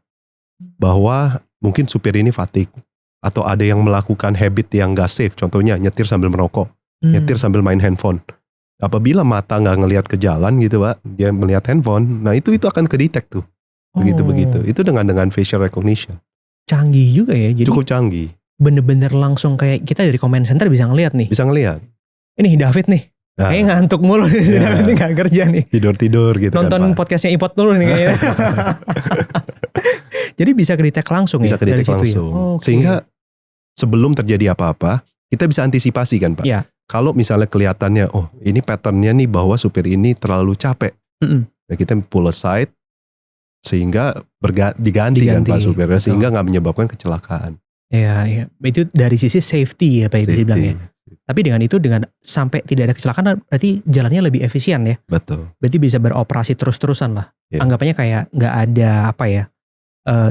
S1: bahwa mungkin supir ini fatigue atau ada yang melakukan habit yang gak safe, contohnya nyetir sambil merokok, nyetir sambil main handphone. Apabila mata nggak ngelihat ke jalan gitu, Pak, dia melihat handphone, nah itu akan kedetek tuh, begitu. Itu dengan facial recognition.
S2: Canggih juga ya, jadi
S1: cukup canggih.
S2: Bener-bener langsung kayak kita dari command center bisa ngelihat nih.
S1: Bisa ngelihat.
S2: Ini David nih. Kayaknya ngantuk mulu nih, David nih gak kerja nih.
S1: Tidur gitu.
S2: Nonton kan, podcastnya Ipot dulu nih kayaknya. Jadi bisa kedetek langsung
S1: bisa
S2: ya?
S1: Bisa kedetek langsung. Ya? Sehingga sebelum terjadi apa-apa, kita bisa antisipasi kan, Pak.
S2: Ya.
S1: Kalau misalnya kelihatannya, oh ini patternnya nih bahwa supir ini terlalu capek. Nah kita pull aside, sehingga diganti kan Pak supirnya, sehingga gak menyebabkan kecelakaan.
S2: Ya, itu dari sisi safety ya Pak, bisa bilang ya. Tapi dengan itu, dengan sampai tidak ada kecelakaan, berarti jalannya lebih efisien ya.
S1: Betul.
S2: Berarti bisa beroperasi terus-terusan lah. Yeah. Anggapannya kayak nggak ada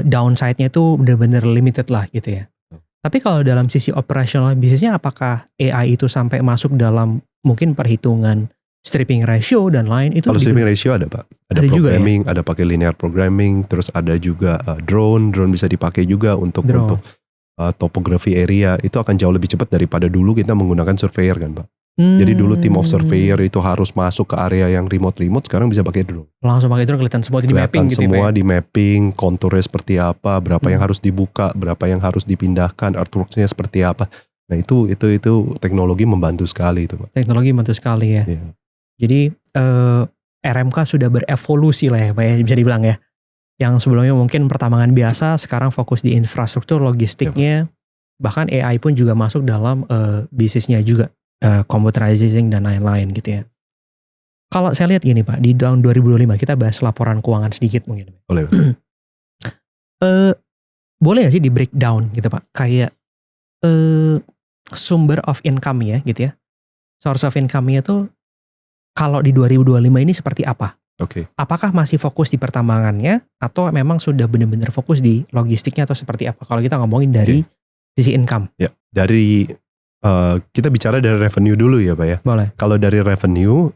S2: downside-nya itu benar-benar limited lah gitu ya. Tapi kalau dalam sisi operasional bisnisnya, apakah AI itu sampai masuk dalam mungkin perhitungan stripping ratio dan lain itu?
S1: Kalau stripping ratio ada, Pak. Ada programming, juga ya? Ada pakai linear programming, terus ada juga drone bisa dipakai juga untuk topografi area. Itu akan jauh lebih cepat daripada dulu kita menggunakan surveyor kan, Pak. Jadi dulu team of surveyor itu harus masuk ke area yang remote, sekarang bisa pakai drone.
S2: Langsung pakai drone, kelihatan semua di mapping gitu ya.
S1: Semua di mapping, konturnya seperti apa, berapa yang harus dibuka, berapa yang harus dipindahkan, artworks-nya seperti apa. Nah itu teknologi membantu sekali itu, Pak.
S2: Teknologi membantu sekali ya. Yeah. Jadi RMK sudah berevolusi lah ya, Pak ya, bisa dibilang ya. Yang sebelumnya mungkin pertambangan biasa, sekarang fokus di infrastruktur, logistiknya, bahkan AI pun juga masuk dalam bisnisnya juga, computerizing dan lain-lain gitu ya. Kalau saya lihat gini Pak, di tahun 2025 kita bahas laporan keuangan sedikit mungkin.
S1: Boleh.
S2: Boleh gak sih di breakdown gitu Pak, kayak sumber of income ya gitu ya, source of income-nya tuh kalau di 2025 ini seperti apa?
S1: Oke.
S2: Apakah masih fokus di pertambangannya atau memang sudah benar-benar fokus di logistiknya atau seperti apa? Kalau kita ngomongin dari sisi income.
S1: Ya, dari kita bicara dari revenue dulu ya Pak ya.
S2: Boleh.
S1: Kalau dari revenue,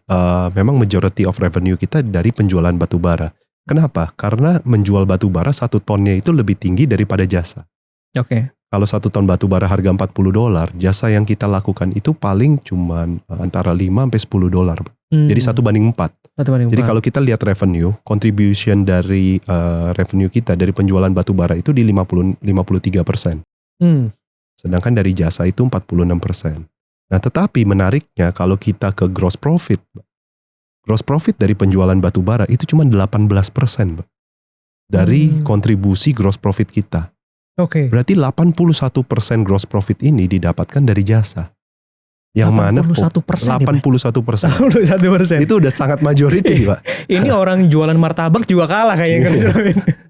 S1: memang majority of revenue kita dari penjualan batu bara. Kenapa? Karena menjual batu bara 1 tonnya itu lebih tinggi daripada jasa.
S2: Oke.
S1: Kalau 1 ton batu bara harga $40, jasa yang kita lakukan itu paling cuman antara 5 sampai $10. Jadi 1:4. Jadi kalau kita lihat revenue, contribution dari revenue kita dari penjualan batu bara itu di 53%. Sedangkan dari jasa itu 46%. Nah tetapi menariknya kalau kita ke gross profit dari penjualan batu bara itu cuma 18%, Mbak. Dari kontribusi gross profit kita.
S2: Oke.
S1: Berarti 81% gross profit ini didapatkan dari jasa. Yang
S2: 81%.
S1: 81%. Itu udah sangat majority, Pak.
S2: Ini orang jualan martabak juga kalah kayaknya.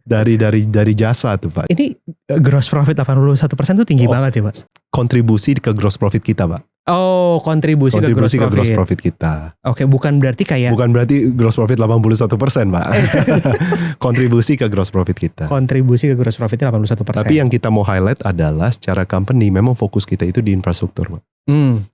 S1: dari jasa tuh, Pak.
S2: Ini gross profit 81% tuh tinggi banget sih, Pak.
S1: Kontribusi ke gross profit kita, Pak.
S2: Oh, kontribusi ke gross
S1: profit kita.
S2: Oke, bukan berarti
S1: gross profit 81%, Pak. Kontribusi ke gross profit kita.
S2: Kontribusi ke gross profitnya 81%.
S1: Tapi yang kita mau highlight adalah secara company memang fokus kita itu di infrastruktur, Pak.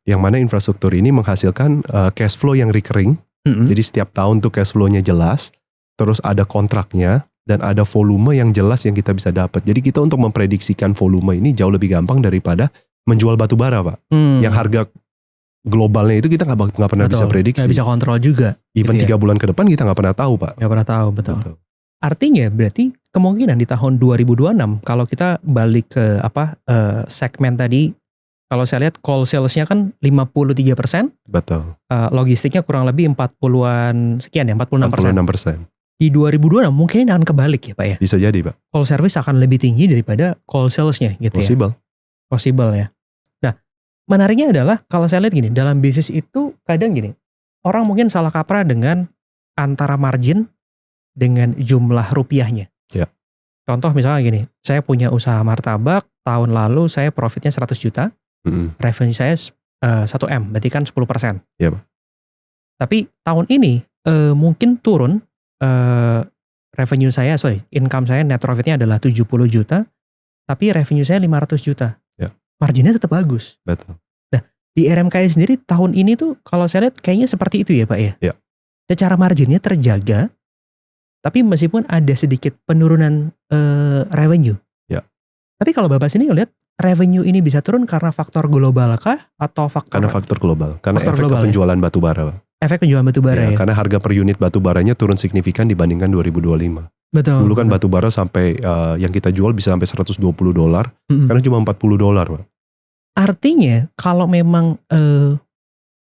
S1: Yang mana infrastruktur ini menghasilkan cash flow yang recurring. Jadi setiap tahun tuh cash flow-nya jelas, terus ada kontraknya dan ada volume yang jelas yang kita bisa dapat. Jadi kita untuk memprediksikan volume ini jauh lebih gampang daripada menjual batu bara, Pak. Yang harga globalnya itu kita nggak pernah bisa prediksi.
S2: Nggak bisa kontrol juga.
S1: Even
S2: gitu
S1: 3 bulan ke depan kita nggak pernah tahu, Pak.
S2: Nggak pernah tahu, betul. Artinya berarti kemungkinan di tahun 2026 kalau kita balik ke segmen tadi. Kalau saya lihat call sales-nya kan 53%.
S1: Betul.
S2: Logistiknya kurang lebih 40-an sekian ya, 46%.
S1: 46%.
S2: Di 2026 mungkin ini akan kebalik ya Pak ya?
S1: Bisa jadi, Pak.
S2: Call service akan lebih tinggi daripada call sales-nya gitu. Possible ya. Nah, menariknya adalah kalau saya lihat gini, dalam bisnis itu kadang gini, orang mungkin salah kaprah dengan antara margin dengan jumlah rupiahnya.
S1: Ya.
S2: Contoh misalnya gini, saya punya usaha martabak, tahun lalu saya profitnya 100 juta, revenue saya 1M, berarti kan 10%.
S1: Iya, Pak.
S2: Tapi tahun ini mungkin turun, revenue saya, income saya net profitnya adalah 70 juta, tapi revenue saya 500 juta.
S1: Ya.
S2: Marginnya tetap bagus.
S1: Betul.
S2: Nah, di RMKI sendiri tahun ini tuh kalau saya lihat kayaknya seperti itu ya Pak ya.
S1: Ya.
S2: Secara marginnya terjaga, tapi meskipun ada sedikit penurunan revenue.
S1: Ya.
S2: Tapi kalau Bapak sini ngelihat revenue ini bisa turun karena faktor global kah atau
S1: Karena faktor global. Karena
S2: faktor
S1: efek
S2: global,
S1: penjualan batu bara, Pak.
S2: efek penjualan batu bara ya.
S1: Karena harga per unit batu baranya turun signifikan dibandingkan 2025.
S2: Betul.
S1: Dulu kan batu bara sampai yang kita jual bisa sampai $120, sekarang cuma $40, Pak.
S2: Artinya kalau memang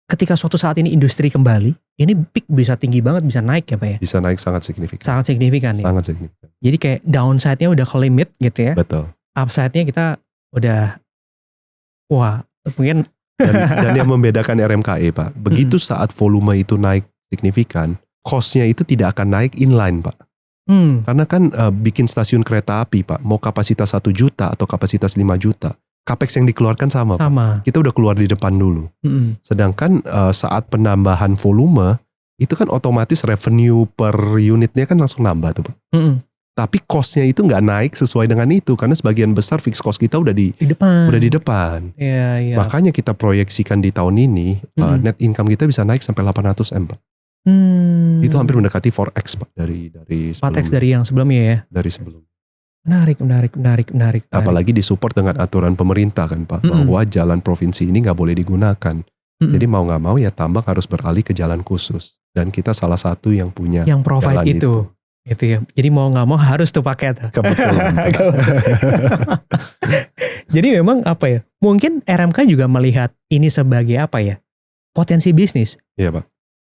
S2: ketika suatu saat ini industri kembali, ini peak bisa tinggi banget, bisa naik ya Pak ya?
S1: Bisa naik sangat signifikan.
S2: Sangat signifikan ya.
S1: Sangat signifikan.
S2: Jadi kayak downside-nya udah ke limit gitu ya.
S1: Betul.
S2: Upside-nya kita udah, wah mungkin.
S1: Dan yang membedakan RMKE Pak, begitu saat volume itu naik signifikan, cost-nya itu tidak akan naik inline Pak. Karena kan bikin stasiun kereta api Pak, mau kapasitas 1 juta atau kapasitas 5 juta, capex yang dikeluarkan sama. Pak. Kita udah keluar di depan dulu. Sedangkan saat penambahan volume, itu kan otomatis revenue per unitnya kan langsung nambah tuh Pak. Tapi cost-nya itu nggak naik sesuai dengan itu, karena sebagian besar fixed cost kita udah di depan. Udah di depan.
S2: Iya.
S1: Makanya kita proyeksikan di tahun ini net income kita bisa naik sampai 800M Pak. Itu hampir mendekati 4x Pak dari
S2: 4x dari yang sebelumnya ya.
S1: Dari sebelum.
S2: Menarik.
S1: Apalagi disupport dengan aturan pemerintah kan Pak, bahwa jalan provinsi ini nggak boleh digunakan. Jadi mau nggak mau ya tambang harus beralih ke jalan khusus. Dan kita salah satu yang punya
S2: yang provide
S1: jalan
S2: itu ya. Jadi mau nggak mau harus tuh pakai tuh.
S1: Kebetulan.
S2: Jadi memang apa ya? Mungkin RMK juga melihat ini sebagai apa ya? Potensi bisnis.
S1: Iya Pak.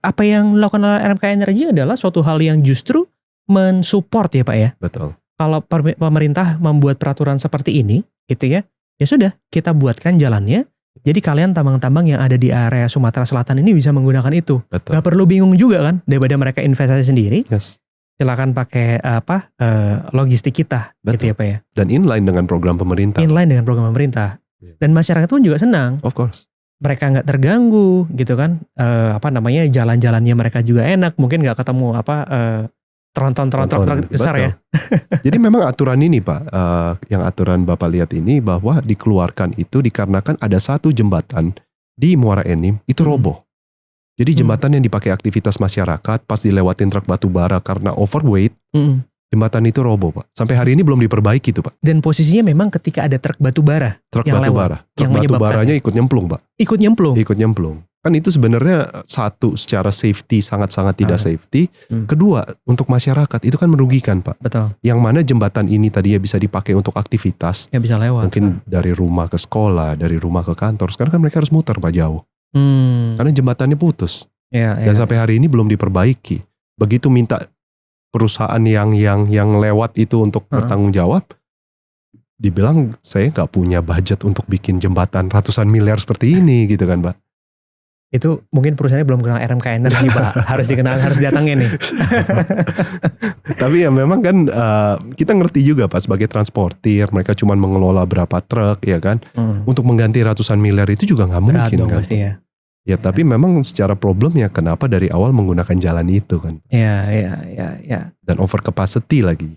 S2: Apa yang dilakukan oleh RMK Energy adalah suatu hal yang justru mensupport ya Pak ya.
S1: Betul.
S2: Kalau pemerintah membuat peraturan seperti ini, gitu ya sudah kita buatkan jalannya. Jadi kalian tambang-tambang yang ada di area Sumatera Selatan ini bisa menggunakan itu.
S1: Betul.
S2: Gak perlu bingung juga kan, daripada mereka investasi sendiri.
S1: Yes.
S2: Silakan pakai logistik kita.
S1: Betul.
S2: Gitu ya Pak ya.
S1: Dan inline dengan program pemerintah.
S2: Inline dengan program pemerintah. Dan masyarakat pun juga senang.
S1: Of course.
S2: Mereka nggak terganggu gitu kan. Jalan-jalannya mereka juga enak. Mungkin nggak ketemu tronton besar ya.
S1: Jadi memang aturan ini Pak, yang aturan Bapak lihat ini bahwa dikeluarkan itu dikarenakan ada satu jembatan di Muara Enim itu roboh. Jadi jembatan yang dipakai aktivitas masyarakat pas dilewatin truk batu bara karena overweight, jembatan itu roboh Pak. Sampai hari ini belum diperbaiki tuh Pak.
S2: Dan posisinya memang ketika ada truk batu bara
S1: Truk
S2: yang
S1: batu
S2: lewat,
S1: bara. Truk batu baranya ikut nyemplung Pak.
S2: Ikut nyemplung.
S1: Kan itu sebenarnya satu secara safety sangat-sangat tidak safety. Kedua untuk masyarakat itu kan merugikan Pak.
S2: Betul.
S1: Yang mana jembatan ini tadinya bisa dipakai untuk aktivitas.
S2: Ya bisa lewat.
S1: Mungkin dari rumah ke sekolah, dari rumah ke kantor. Sekarang kan mereka harus muter Pak jauh. Karena jembatannya putus. Dan sampai hari ini belum diperbaiki. Begitu minta perusahaan yang lewat itu untuk bertanggung jawab, dibilang saya nggak punya budget untuk bikin jembatan ratusan miliar seperti ini gitu kan Pak.
S2: Itu mungkin perusahaannya belum kenal RMK Energy Pak. Harus dikenal, harus datangin nih.
S1: Tapi ya memang kan kita ngerti juga Pak, sebagai transportir mereka cuma mengelola berapa truk ya kan. Untuk mengganti ratusan miliar itu juga nggak mungkin kan.
S2: Pasti ya.
S1: Ya tapi memang secara problemnya kenapa dari awal menggunakan jalan itu kan.
S2: Ya.
S1: Dan over capacity lagi.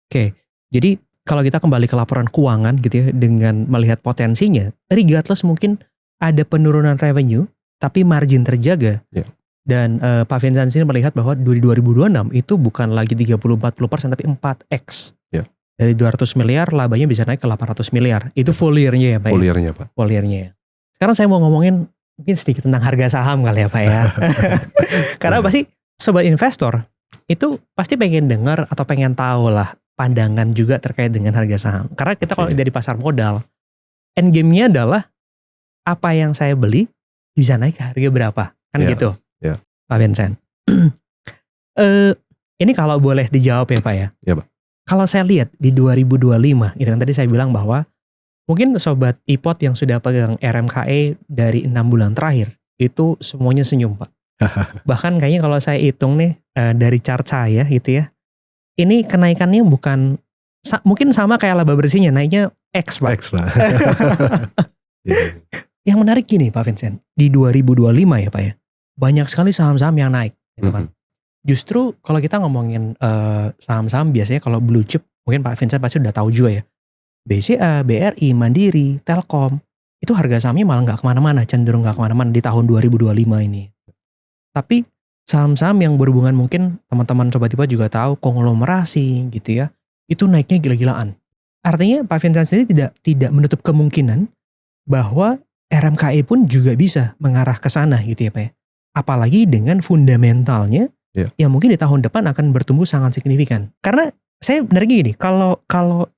S2: Oke. Jadi kalau kita kembali ke laporan keuangan gitu ya, dengan melihat potensinya, regardless mungkin ada penurunan revenue, tapi margin terjaga.
S1: Ya.
S2: Dan Pak Vincent sini melihat bahwa di 2026 itu bukan lagi 30-40%, tapi 4x.
S1: Ya.
S2: Dari 200 miliar, labanya bisa naik ke 800 miliar. Itu full year-nya ya Pak?
S1: Full year-nya Pak.
S2: Full year-nya ya. Sekarang saya mau ngomongin mungkin sedikit tentang harga saham kali ya Pak ya. Karena pasti sobat investor itu pasti pengen dengar atau pengen tahu lah pandangan juga terkait dengan harga saham. Karena kita kalau dari pasar modal, endgame-nya adalah apa yang saya beli bisa naik ke harga berapa. Kan gitu Pak Vincent. Ini kalau boleh dijawab ya Pak ya.
S1: Iya Pak.
S2: Kalau saya lihat di 2025, itu kan tadi saya bilang bahwa mungkin sobat iPod yang sudah pegang RMKE dari 6 bulan terakhir, itu semuanya senyum Pak. Bahkan kayaknya kalau saya hitung nih dari chart saya gitu ya, ini kenaikannya bukan mungkin sama kayak laba bersihnya, naiknya X Pak.
S1: X Pak. Yeah.
S2: Yang menarik gini Pak Vincent, di 2025 ya Pak ya, banyak sekali saham-saham yang naik gitu kan. Justru kalau kita ngomongin saham-saham biasanya kalau blue chip, mungkin Pak Vincent pasti udah tahu juga ya, BCA, BRI, Mandiri, Telkom, itu harga sahamnya malah nggak kemana-mana, cenderung nggak kemana-mana di tahun 2025 ini. Tapi saham-saham yang berhubungan mungkin teman-teman Sobat Tipe juga tahu, konglomerasi gitu ya, itu naiknya gila-gilaan. Artinya Pak Vincent sendiri tidak menutup kemungkinan bahwa RMKI pun juga bisa mengarah ke sana gitu ya Pak ya. Apalagi dengan fundamentalnya yang mungkin di tahun depan akan bertumbuh sangat signifikan. Karena saya benar gini, kalau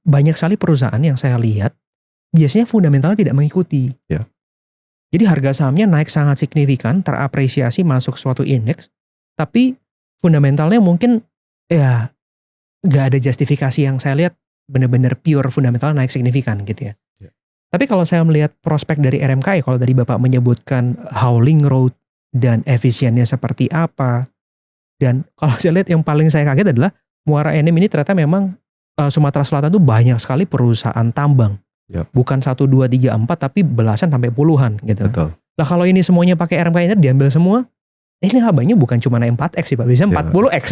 S2: banyak sekali perusahaan yang saya lihat biasanya fundamentalnya tidak mengikuti.
S1: Yeah.
S2: Jadi harga sahamnya naik sangat signifikan, terapresiasi masuk suatu indeks, tapi fundamentalnya mungkin ya nggak ada justifikasi yang saya lihat benar-benar pure fundamental naik signifikan gitu ya.
S1: Yeah.
S2: Tapi kalau saya melihat prospek dari RMKI, kalau dari Bapak menyebutkan hauling road dan efisiennya seperti apa, dan kalau saya lihat yang paling saya kaget adalah Muara Enim ini ternyata memang Sumatera Selatan tuh banyak sekali perusahaan tambang.
S1: Yep.
S2: Bukan 1, 2, 3, 4 tapi belasan sampai puluhan gitu.
S1: Betul.
S2: Lah kalau ini semuanya pakai RMKI ini diambil semua, ini labanya bukan cuma naik 4X sih Pak, bisa 40X.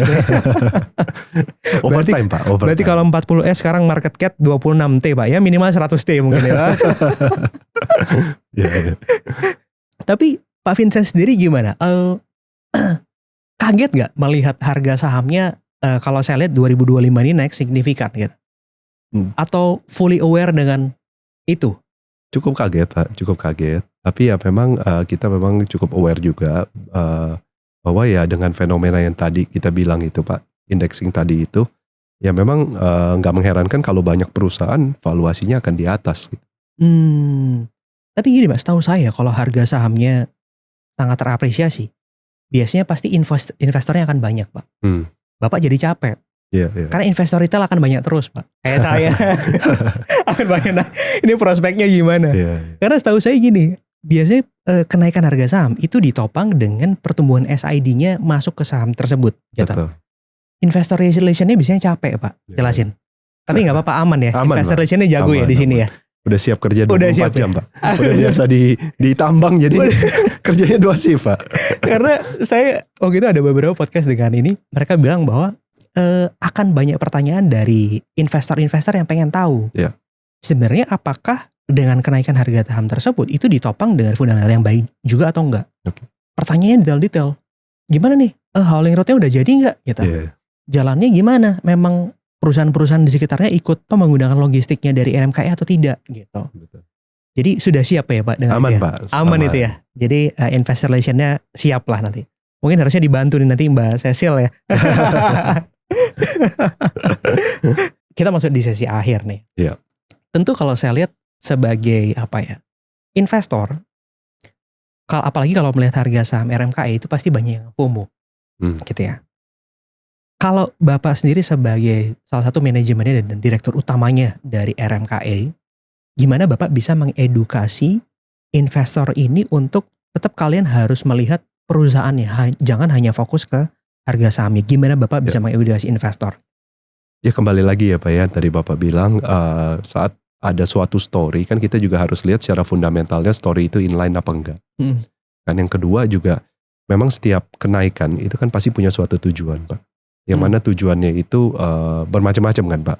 S1: Overtime Pak.
S2: Berarti kalau 40X sekarang market cap 26T Pak ya, minimal 100T mungkin ya.
S1: Yeah.
S2: Tapi Pak Vincent sendiri gimana? Kaget gak melihat harga sahamnya kalau saya lihat 2025 ini naik signifikan gitu? Atau fully aware dengan itu?
S1: Cukup kaget Pak, cukup kaget. Tapi ya memang kita memang cukup aware juga bahwa ya dengan fenomena yang tadi kita bilang itu Pak, indexing tadi itu, ya memang nggak mengherankan kalau banyak perusahaan valuasinya akan di atas. Gitu.
S2: Tapi gini Pak, setahu saya kalau harga sahamnya sangat terapresiasi, biasanya pasti investornya akan banyak Pak. Bapak jadi capek.
S1: Yeah.
S2: Karena investor retail akan banyak terus Pak. Kayak saya. Akan banyak. Nah, ini prospeknya gimana?
S1: Yeah.
S2: Karena setahu saya gini, biasanya kenaikan harga saham itu ditopang dengan pertumbuhan SID-nya masuk ke saham tersebut. Gitu. Investor relationnya biasanya capek Pak. Jelasin. Tapi nggak apa-apa, aman ya.
S1: Aman,
S2: investor relationnya jago ya di sini ya.
S1: Udah siap kerja 24 jam Pak. Udah biasa di tambang jadi kerjanya 2 shift Pak.
S2: Karena saya waktu itu ada beberapa podcast dengan ini, mereka bilang bahwa akan banyak pertanyaan dari investor-investor yang pengen tahu.
S1: Yeah.
S2: Sebenarnya apakah dengan kenaikan harga saham tersebut itu ditopang dengan fundamental yang baik juga atau enggak?
S1: Okay.
S2: Pertanyaannya detail-detail. Gimana nih? Hauling roadnya udah jadi enggak? Gitu.
S1: Yeah.
S2: Jalannya gimana? Memang perusahaan-perusahaan di sekitarnya ikut menggunakan logistiknya dari RMKI atau tidak? Gitu.
S1: Betul.
S2: Jadi sudah siap ya Pak? Dengan
S1: aman
S2: ya?
S1: Pak.
S2: Aman itu ya? Jadi investor relation-nya siap lah nanti. Mungkin harusnya dibantu nih nanti Mbak Cecil ya. Kita masuk di sesi akhir nih.
S1: Iya.
S2: Tentu kalau saya lihat sebagai investor, apalagi kalau melihat harga saham RMKI itu pasti banyak yang FOMO, gitu ya. Kalau Bapak sendiri sebagai salah satu manajemennya dan direktur utamanya dari RMKI, gimana Bapak bisa mengedukasi investor ini untuk tetap kalian harus melihat perusahaannya, jangan hanya fokus ke harga sahamnya. Gimana Bapak bisa mengedukasi investor?
S1: Ya kembali lagi ya Pak ya, tadi Bapak bilang saat ada suatu story kan kita juga harus lihat secara fundamentalnya story itu inline apa enggak. Kan yang kedua juga memang setiap kenaikan itu kan pasti punya suatu tujuan Pak. Yang mana tujuannya itu bermacam-macam kan Pak.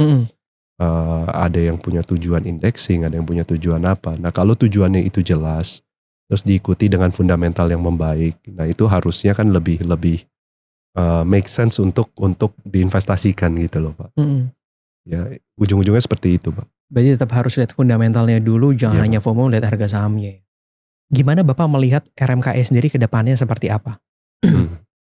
S1: Ada yang punya tujuan indexing, ada yang punya tujuan apa. Nah kalau tujuannya itu jelas, terus diikuti dengan fundamental yang membaik, nah itu harusnya kan lebih make sense untuk diinvestasikan gitu loh Pak. Ya ujung-ujungnya seperti itu Pak.
S2: Berarti tetap harus lihat fundamentalnya dulu, jangan hanya FOMO lihat harga sahamnya. Gimana Bapak melihat RMKI sendiri ke depannya seperti apa?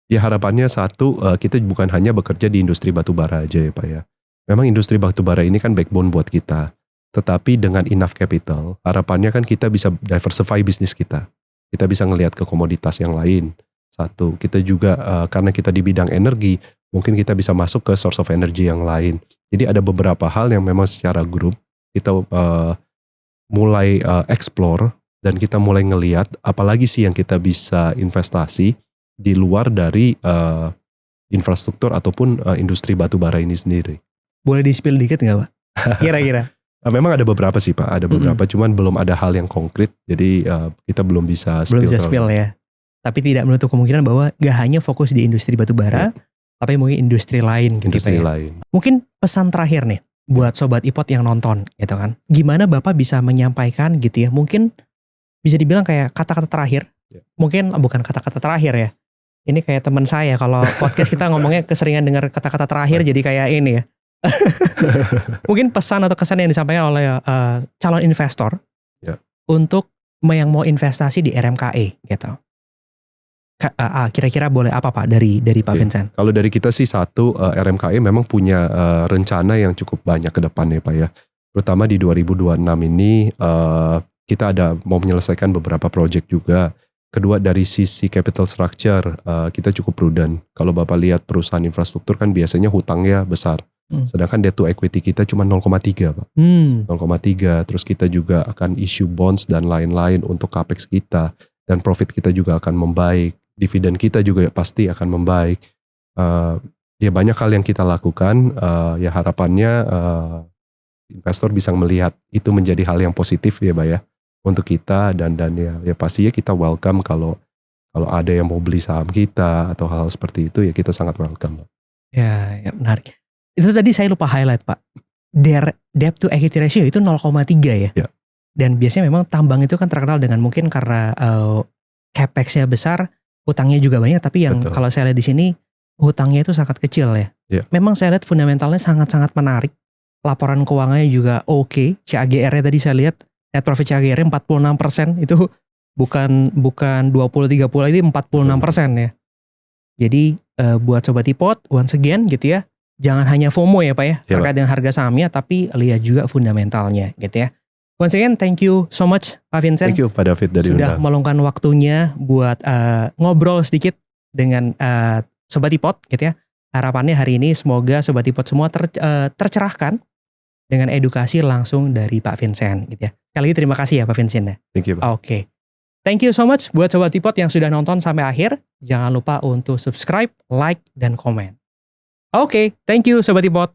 S1: Ya harapannya satu, kita bukan hanya bekerja di industri batubara aja ya Pak ya. Memang industri batubara ini kan backbone buat kita. Tetapi dengan enough capital, harapannya kan kita bisa diversify bisnis kita. Kita bisa ngelihat ke komoditas yang lain. Satu, kita juga karena kita di bidang energi, mungkin kita bisa masuk ke source of energy yang lain. Jadi ada beberapa hal yang memang secara grup kita mulai explore dan kita mulai ngelihat apalagi sih yang kita bisa investasi di luar dari infrastruktur ataupun industri batubara ini sendiri.
S2: Boleh di-spill dikit nggak Pak? Kira-kira?
S1: Memang ada beberapa sih Pak, ada beberapa, cuman belum ada hal yang konkret, jadi kita belum bisa
S2: spill ya. Tapi tidak menutup kemungkinan bahwa gak hanya fokus di industri batubara, tapi mungkin industri lain gitu
S1: industri
S2: ya.
S1: lain.
S2: Mungkin pesan terakhir nih buat Sobat Ipot yang nonton gitu kan. Gimana Bapak bisa menyampaikan gitu ya, mungkin bisa dibilang kayak kata-kata terakhir. Mungkin bukan kata-kata terakhir ya. Ini kayak teman saya kalau podcast kita ngomongnya keseringan dengar kata-kata terakhir jadi kayak ini ya. Mungkin pesan atau kesan yang disampaikan oleh calon investor untuk yang mau investasi di RMKE gitu. Kira-kira boleh apa Pak dari Pak Vincent?
S1: Kalau dari kita sih RMKE memang punya rencana yang cukup banyak ke depannya Pak ya. Terutama di 2026 ini kita ada mau menyelesaikan beberapa proyek juga. Kedua dari sisi capital structure kita cukup prudent. Kalau Bapak lihat perusahaan infrastruktur kan biasanya hutangnya besar. Sedangkan debt to equity kita cuma 0,3 Pak. 0,3. Terus kita juga akan issue bonds dan lain-lain untuk capex kita. Dan profit kita juga akan membaik. Dividen kita juga pasti akan membaik. Ya banyak hal yang kita lakukan. Ya harapannya investor bisa melihat itu menjadi hal yang positif ya Pak ya. Untuk kita dan ya pastinya kita welcome kalau ada yang mau beli saham kita atau hal seperti itu ya kita sangat welcome.
S2: Ya menarik. Itu tadi saya lupa highlight Pak. Debt to equity ratio itu 0,3 ya. Dan biasanya memang tambang itu kan terkenal dengan mungkin karena capex-nya besar, hutangnya juga banyak. Tapi yang kalau saya lihat di sini hutangnya itu sangat kecil ya. Memang saya lihat fundamentalnya sangat-sangat menarik. Laporan keuangannya juga oke. CAGR-nya tadi saya lihat net profit CAGR 46% itu bukan 20-30 ini 46% ya. Jadi buat Sobat Ipot once again gitu ya, jangan hanya FOMO ya Pak ya terkait dengan harga sahamnya, tapi lihat juga fundamentalnya gitu ya. Once again thank you so much Pak Vincent.
S1: Thank you Pak David dari
S2: sudah meluangkan waktunya buat ngobrol sedikit dengan Sobat Ipot gitu ya. Harapannya hari ini semoga Sobat Ipot semua tercerahkan dengan edukasi langsung dari Pak Vincent gitu ya. Sekali lagi terima kasih ya Pak Vincent ya.
S1: Thank you Pak.
S2: Oke. Thank you so much buat Sobat Ipot yang sudah nonton sampai akhir. Jangan lupa untuk subscribe, like, dan komen. Oke, thank you Sobat Ipot.